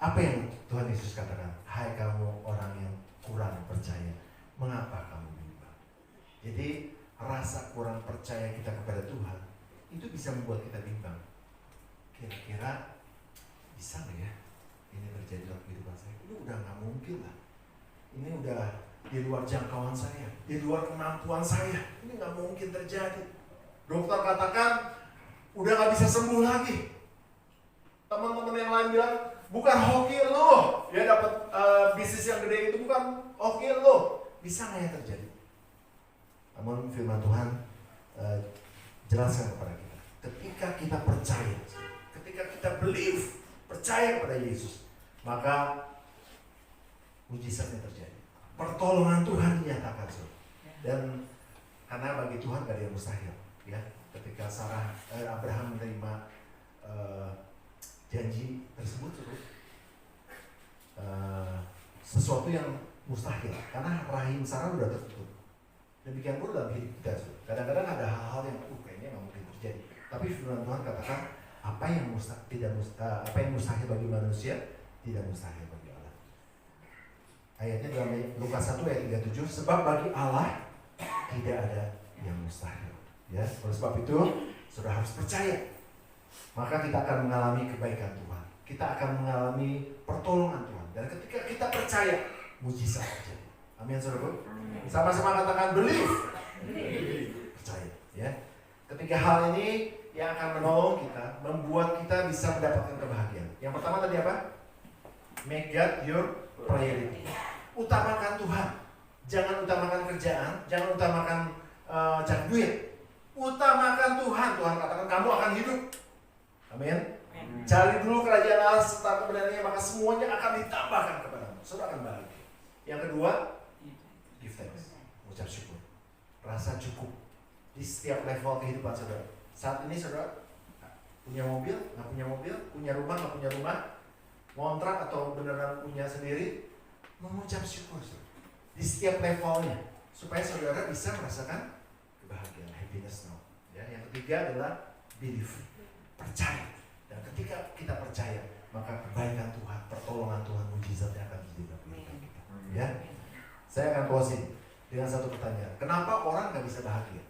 Apa yang Tuhan Yesus katakan? Hai kamu orang yang kurang percaya, mengapa kamu bimbang? Jadi rasa kurang percaya kita kepada Tuhan itu bisa membuat kita bimbang. Kira-kira bisa nggak ya ini terjadi dalam kehidupan saya? Ini udah nggak mungkin lah. Ini udah di luar jangkauan saya, di luar kemampuan saya. Ini nggak mungkin terjadi. Dokter katakan udah nggak bisa sembuh lagi. Teman-teman yang lain bilang bukan hoki lo, ya dapat bisnis yang gede itu bukan hoki lo. Bisa nggak ya terjadi? Namun firman Tuhan jelaskan kepada kita, ketika kita percaya, ketika kita believe, percaya kepada Yesus, maka mujizatnya terjadi. Pertolongan Tuhan dinyatakan. Dan karena bagi Tuhan gak ada yang mustahil, ya. Ketika Abraham menerima janji tersebut, sesuatu yang mustahil, karena rahim Sarah sudah tertutup. Demikian pun dalam hidup kita. Kadang-kadang ada hal-hal yang kayaknya nggak mungkin terjadi. Tapi firman Tuhan katakan apa yang mustahil bagi manusia tidak mustahil bagi Allah. Ayatnya dalam Lukas 1 ayat 37, sebab bagi Allah tidak ada yang mustahil. Ya, oleh sebab itu sudah harus percaya. Maka kita akan mengalami kebaikan Tuhan. Kita akan mengalami pertolongan Tuhan. Dan ketika kita percaya, mujizat terjadi. Amin, saudara. Sama-sama katakan believe. Percaya, ya. Ketiga hal ini yang akan menolong kita, membuat kita bisa mendapatkan kebahagiaan. Yang pertama tadi apa? Make God your priority. Utamakan Tuhan. Jangan utamakan kerjaan, jangan utamakan cari duit. Utamakan Tuhan. Tuhan katakan kamu akan hidup. Amin. Cari dulu kerajaan Allah serta kebenarannya, maka semuanya akan ditambahkan kepadamu. Saudara akan bahagia. Yang kedua, give thanks, ucap syukur, rasa cukup di setiap level kehidupan saudara. Saat ini saudara punya mobil, nggak punya mobil, punya rumah, nggak punya rumah, ngontrak atau beneran punya sendiri, mengucap syukur saudara. Di setiap levelnya, supaya saudara bisa merasakan kebahagiaan, happiness now. Ya, yang ketiga adalah believe, percaya. Dan ketika kita percaya, maka kebaikan Tuhan, pertolongan Tuhan, mujizatnya akan terjadi dalam kehidupan kita. Ya, saya akan closing dengan satu pertanyaan. Kenapa orang nggak bisa bahagia?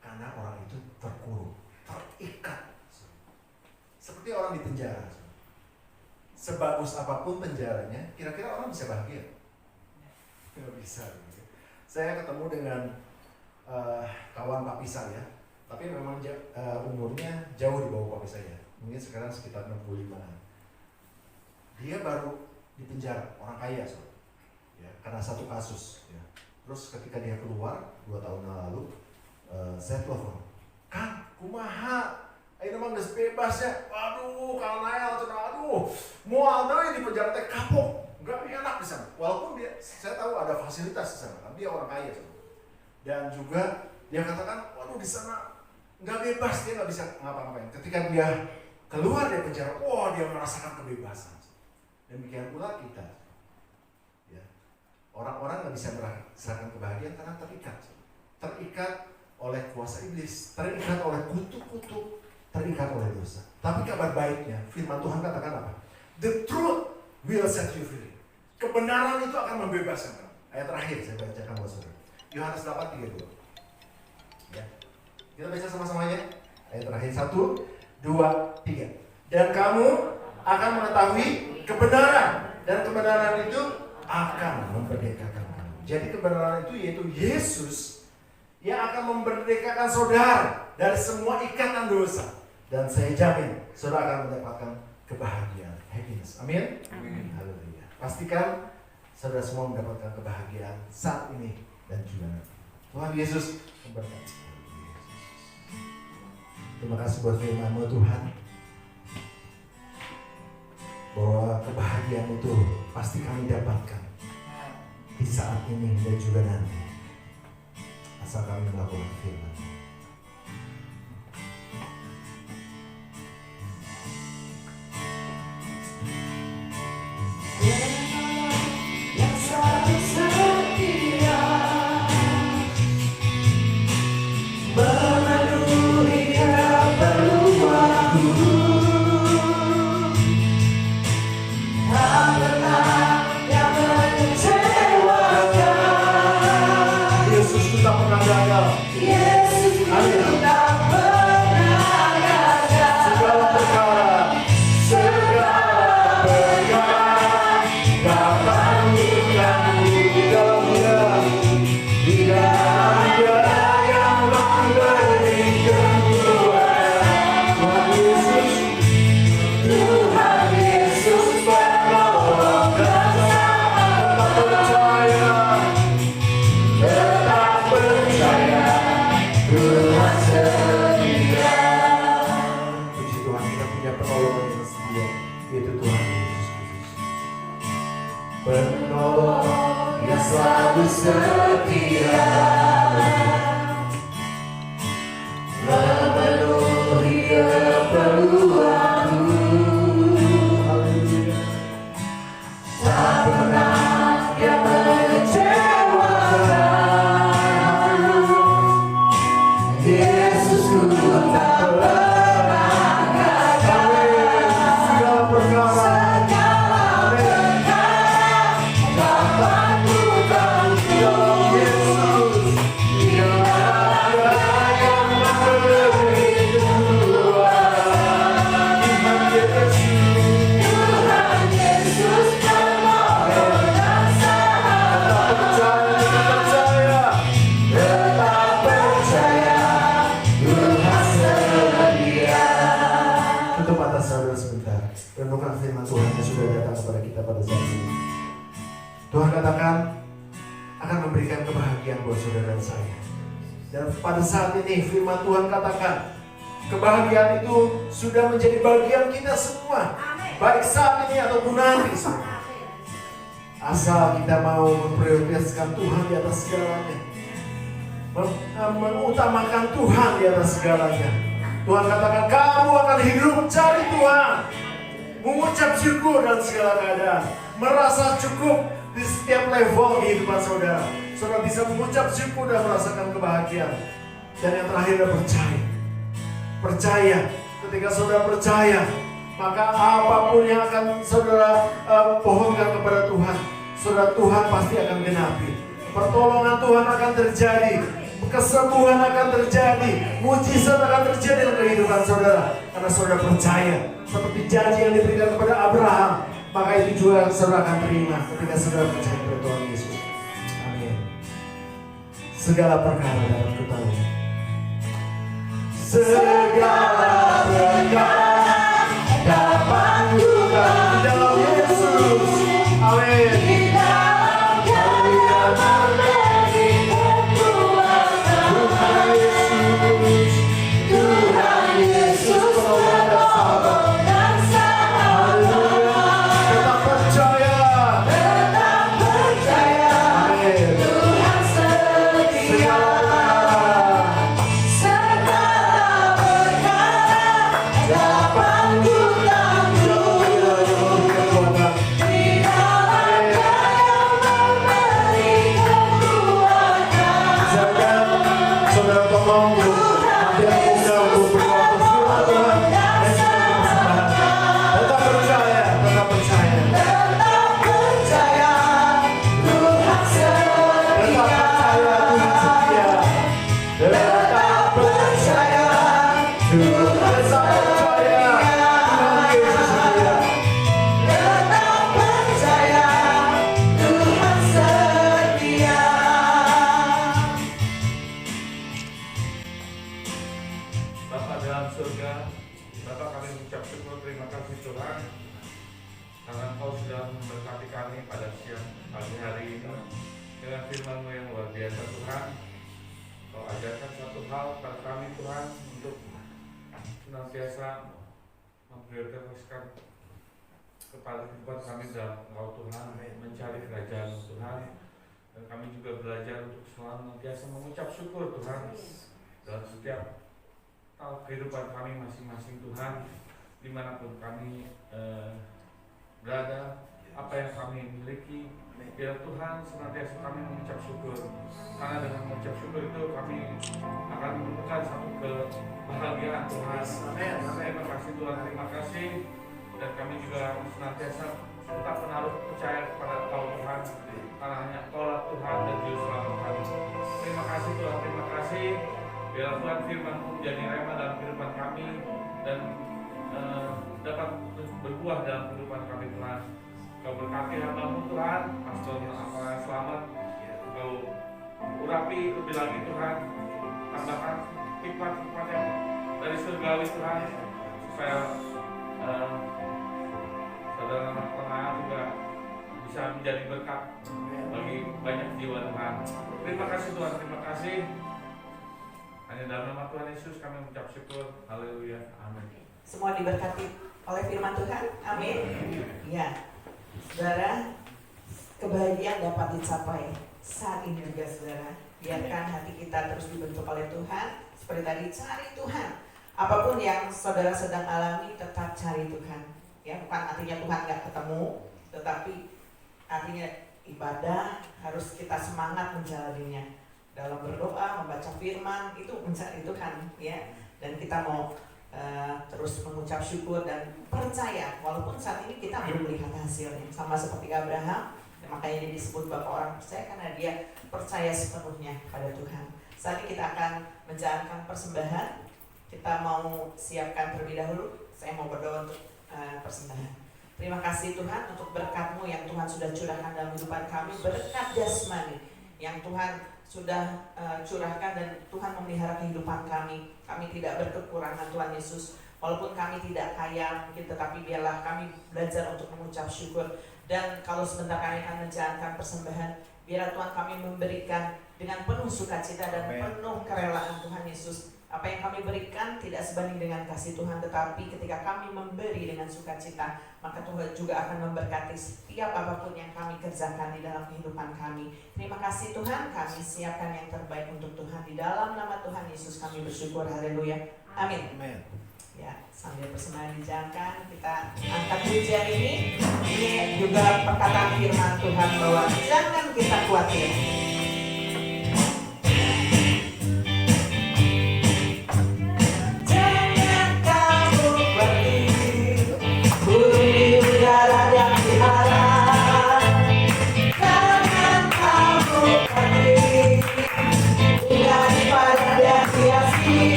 Karena orang itu terkurung, terikat. Seperti orang di penjara. Sebagus apapun penjaranya, kira-kira orang bisa bahagia? Nggak bisa. Saya ketemu dengan kawan papi saya, tapi memang umurnya jauh di bawah papi saya. Mungkin sekarang sekitar 65-an. Dia baru di penjara, orang kaya ya, karena satu kasus ya. Terus ketika dia keluar 2 tahun lalu, saya telepon, Kang, kumaha? Ini memang udah bebas ya. Aduh, Kang Nael, aduh, mau ada di penjara teh kapok, nggak enak di sana. Walaupun saya tahu ada fasilitas di sana, kan dia orang kaya. Dan juga dia katakan, waduh di sana nggak bebas, dia nggak bisa ngapa-ngapain. Ketika dia keluar dari penjara, dia merasakan kebebasan. Demikian pula kita, ya. Orang-orang nggak bisa merasakan kebahagiaan karena terikat oleh kuasa iblis, terikat oleh kutuk-kutuk, terikat oleh dosa. Tapi kabar baiknya, firman Tuhan katakan apa? The truth will set you free. Kebenaran itu akan membebaskan kamu. Ayat terakhir saya bacakan buat saudara. Yohanes 8:32. Ya, kita baca sama-sama ya. Ayat terakhir 1, 2, 3. Dan kamu akan mengetahui kebenaran, dan kebenaran itu akan memerdekakan kamu. Jadi kebenaran itu yaitu Yesus yang akan memerdekakan saudara dari semua ikatan dosa. Dan saya jamin saudara akan mendapatkan kebahagiaan, happiness. Amin. Haleluya. Pastikan saudara semua mendapatkan kebahagiaan saat ini dan juga nanti. Tuhan Yesus memberkati. Terima kasih buat firman-Mu Tuhan, bahwa kebahagiaan itu pasti kami dapatkan di saat ini dan juga nanti, asal kami melakukan firman. Yang selalu setia memenuhi keperluanku, tak pernah yang mengecewakan. Yesus itu tak pernah gagal. Yesus itu tak pernah gagal. Segala perkara dapat bukanmu di dalamnya. Tidak ada yang memberikan keluar. Tuhan Yesus penolong dan tetap percaya Tuhan setia. Puji Tuhan, kita punya penolong yang setia, yaitu Tuhan Yesus Kristus. Penolong yang selalu setia, memenuhi keperluanku. Haleluya. Tak pernah yang mengecewakan. Yesusku tak pernah gagal. Segala perkara dapat bukan dalam Yesus. Tidak ada yang memberi keluar. Tuhan Yesus penolong dan sahabat. Tetap percaya Tuhan setia. Tutup mata saudara sebentar. Renungkan firman Tuhan yang sudah datang kepada kita pada saat ini. Tuhan katakan akan memberikan kebahagiaan buat saudara dan saya. Dan pada saat ini firman Tuhan katakan kebahagiaan itu sudah menjadi bagian kita semua. Baik saat ini ataupun nanti. Asal kita mau memprioritaskan Tuhan di atas segalanya, mengutamakan Tuhan di atas segalanya. Tuhan katakan kamu akan hidup cari Tuhan, mengucap syukur dalam segala keadaan, merasa cukup di setiap level kehidupan saudara. Saudara bisa mengucap syukur dan merasakan kebahagiaan. Dan yang terakhir adalah percaya. Percaya. Ketika saudara percaya, maka apapun yang akan saudara pohonkan kepada Tuhan, saudara, Tuhan pasti akan genapi. Pertolongan Tuhan akan terjadi, kesembuhan akan terjadi, mujizat akan terjadi dalam kehidupan saudara. Karena saudara percaya, seperti janji yang diberikan kepada Abraham, maka itu juga saudara akan terima ketika saudara percaya kepada Tuhan Yesus. Amin. Segala perkara dapat kutahui. Segala perkara dapat kutahui di dalam Yesus. Amin. Di dalam Dia memberi kekuatan. Tuhan Yesus penolong dan sahabat. Tetap percaya. Amin. Tuhan setia. Segala perkara memberkati kami pada siang pagi hari ini dengan firman-Mu yang luar biasa Tuhan. Kau ajarkan satu hal pada kami Tuhan untuk senantiasa memprioritaskan kepada kehidupan kami dalam Engkau Tuhan, mencari kerajaan Tuhan. Dan kami juga belajar untuk selalu senantiasa mengucap syukur Tuhan dalam setiap kehidupan kami masing-masing Tuhan, dimanapun kami berada, apa yang kami miliki, biar Tuhan senantiasa kami mengucap syukur. Karena dengan mengucap syukur itu kami akan menemukan satu kebahagiaan Tuhan. Terima kasih Tuhan, terima kasih. Dan kami juga senantiasa tetap menaruh percaya kepada Engkau Tuhan, karena hanya Engkau Tuhan dan Juru Selamat kami. Terima kasih Tuhan, terima kasih. Biar Tuhan firman-Mu menjadi rema dalam kehidupan kami dan dapat berbuah dalam kehidupan kami Tuhan. Kau berkati hamba-Mu Tuhan, Pastor Apalagi Selamat. Kau urapi lebih lagi Tuhan, tambahkan hikmat-hikmat yang dari surgawi Tuhan, supaya saudara anak juga bisa menjadi berkat bagi banyak jiwa Tuhan. Terima kasih Tuhan, terima kasih. Hanya dalam nama Tuhan Yesus kami mengucap syukur. Haleluya. Amin. Semua diberkati oleh firman Tuhan. Amin. Ya, saudara, kebahagiaan dapat dicapai saat ini juga saudara. Biarkan hati kita terus dibentuk oleh Tuhan. Seperti tadi, cari Tuhan. Apapun yang saudara sedang alami, tetap cari Tuhan. Ya, bukan artinya Tuhan nggak ketemu, tetapi artinya ibadah harus kita semangat menjalaninya. Dalam berdoa, membaca firman, itu mencari Tuhan, ya. Dan kita mau terus mengucap syukur dan percaya, walaupun saat ini kita belum melihat hasilnya. Sama seperti Abraham, ya, makanya dia disebut bapak orang percaya karena dia percaya sepenuhnya pada Tuhan. Saat ini kita akan menjalankan persembahan. Kita mau siapkan terlebih dahulu. Saya mau berdoa untuk persembahan. Terima kasih Tuhan untuk berkat-Mu yang Tuhan sudah curahkan dalam kehidupan kami, berkat jasmani yang Tuhan sudah curahkan dan Tuhan memelihara kehidupan kami. Kami tidak berkekurangan Tuhan Yesus, walaupun kami tidak kaya mungkin, tetapi biarlah kami belajar untuk mengucap syukur. Dan kalau sebentar kami akan menjalankan persembahan, biarlah Tuhan kami memberikan dengan penuh sukacita dan penuh kerelaan Tuhan Yesus. Apa yang kami berikan tidak sebanding dengan kasih Tuhan, tetapi ketika kami memberi dengan sukacita, maka Tuhan juga akan memberkati setiap apapun yang kami kerjakan di dalam kehidupan kami. Terima kasih Tuhan, kami siapkan yang terbaik untuk Tuhan. Di dalam nama Tuhan Yesus kami bersyukur, haleluya, amin. Ya, sambil persembahan dijalankan, kita angkat pujian ini. Ini juga perkataan firman Tuhan bahwa jangan kita khawatir.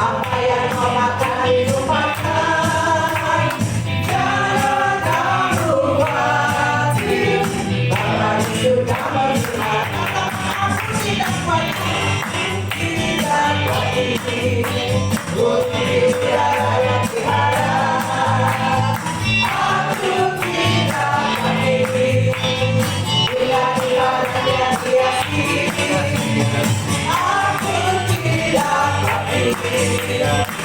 Apa yang kau makan lupakan, jangan kamu khawatir. Bapa di surga berfirman, aku tidak khawatir. Bumi udara yang tiada, aku tidak khawatir. Bulan ibadah yang hiasi, aku tidak khawatir.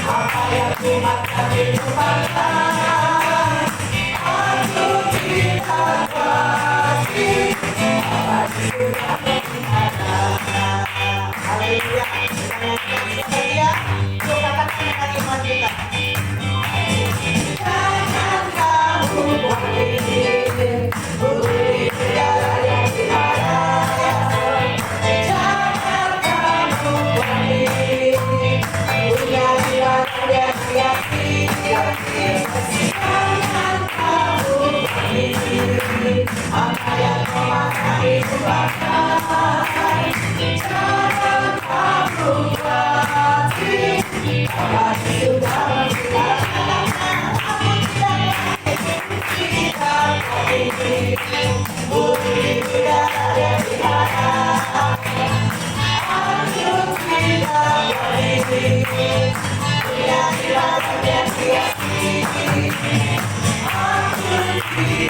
Apa yang ku makan lupakan, aku tidak khawatir. Bapa di surga berfirman, haleluya. Haleluya. Yuk katakan dengan iman kita. Jangan kamu khawatir, bumi udara yang tiada. Jangan kamu khawatir, dunia yang hiasi. Ini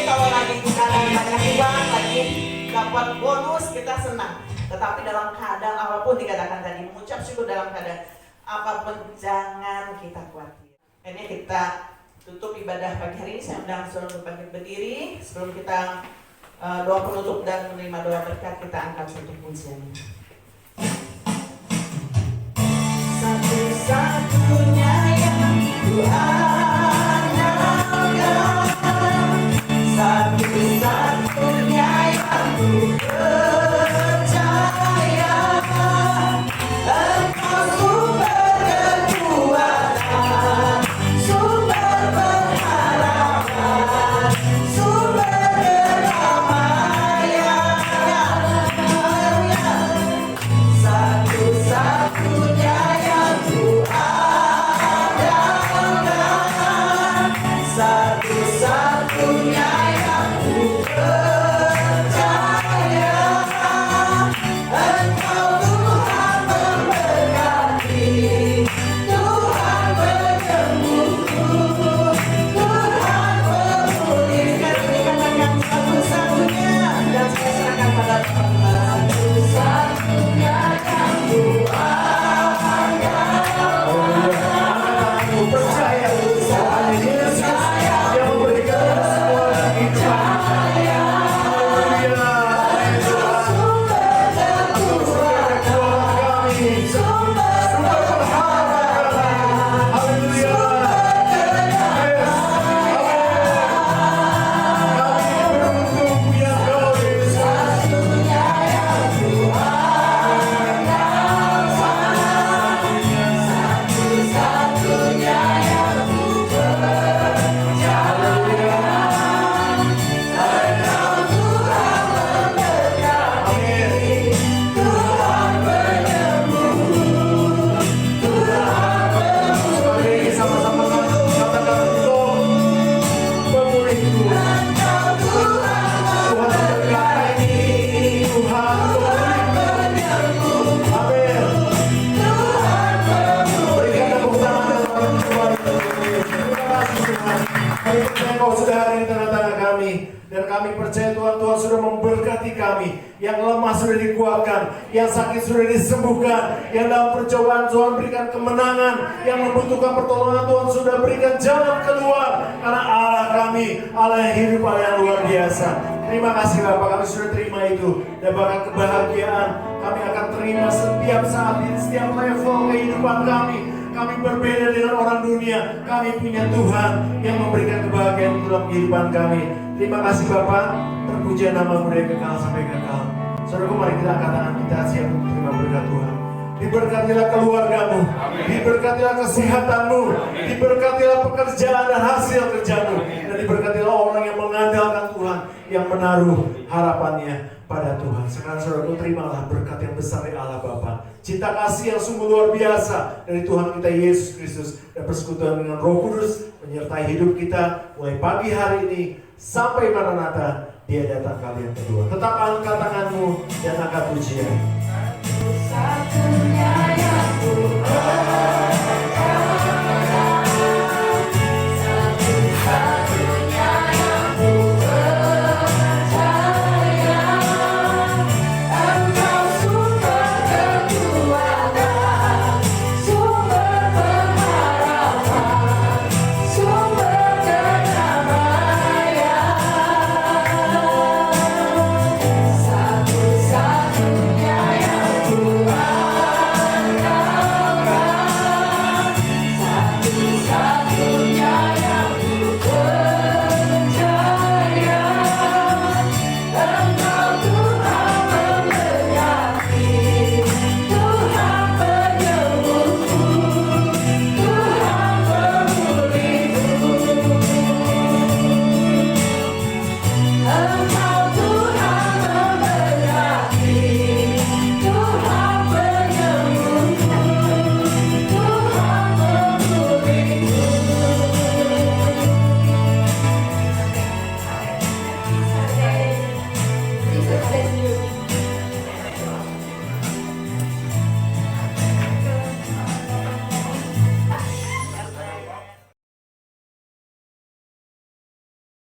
kalau lagi kita banyak uang, lagi dapat bonus, kita senang. Tetapi dalam keadaan apapun dikatakan tadi, mengucap syukur dalam keadaan apapun, jangan kita khawatir. Ini kita tutup ibadah pagi hari ini. Saya undang saudara untuk bangkit berdiri. Sebelum kita doa penutup dan menerima doa berkat, kita angkat satu pujian. Satu-satunya yang satu-satunya yang ku percaya, Engkau sumber kekuatan, sumber pengharapan, sumber kedamaian. Satu-satunya yang ku andalkan, satu-satunya yang ku percaya, Engkau Tuhan memberkati, Tuhan penyembuh, Tuhan memulihkan. Dikatakan satu-satunya, dan saya serahkan pada Tuhan. Satu-satunya yang ku Aku percaya hanya Yesus yang memberikan semua kehidupan. Haleluya. Sumber kekuatan kami, sumber pengharapan kami. Haleluya. Kami beruntung punya Kau, Yesus. Mari sama-sama katakan, Engkau pemulihku. Tuhan memberkati, Tuhan pemulihku. Amin. Berikan tepuk tangan dalam Tuhan. Terima kasih Tuhan. Kami percaya Kau sudah hadir di tengah-tengah kami. Dan kami percaya Tuhan, Tuhan sudah memberkati kami. Yang lemah sudah dikuatkan, yang sakit sudah disembuhkan, yang dalam percobaan Tuhan berikan kemenangan, yang membutuhkan pertolongan Tuhan sudah berikan jalan keluar. Karena Allah kami, Allah yang hidup, Allah yang luar biasa. Terima kasih Bapak, kami sudah terima itu. Dan bahkan kebahagiaan kami akan terima setiap saat, di setiap level kehidupan kami. Kami berbeda dengan orang dunia. Kami punya Tuhan yang memberikan kebahagiaan dalam kehidupan kami. Terima kasih Bapak. Terpuji nama-Mu dari kekal sampai kekal. Saudaraku, mari kita angkat tangan kita siap untuk terima berkat Tuhan. Diberkatilah keluargamu, diberkatilah kesehatanmu, diberkatilah pekerjaan dan hasil kerjamu, dan diberkatilah orang yang mengandalkan Tuhan, yang menaruh harapannya pada Tuhan. Sekarang saudaraku, terimalah berkat yang besar dari Allah Bapa, cinta kasih yang sungguh luar biasa dari Tuhan kita Yesus Kristus, dan persekutuan dengan Roh Kudus menyertai hidup kita mulai pagi hari ini sampai Maranatha Dia datang kali yang kedua. Tetap angkat tanganmu dan angkat pujian. Satu-satunya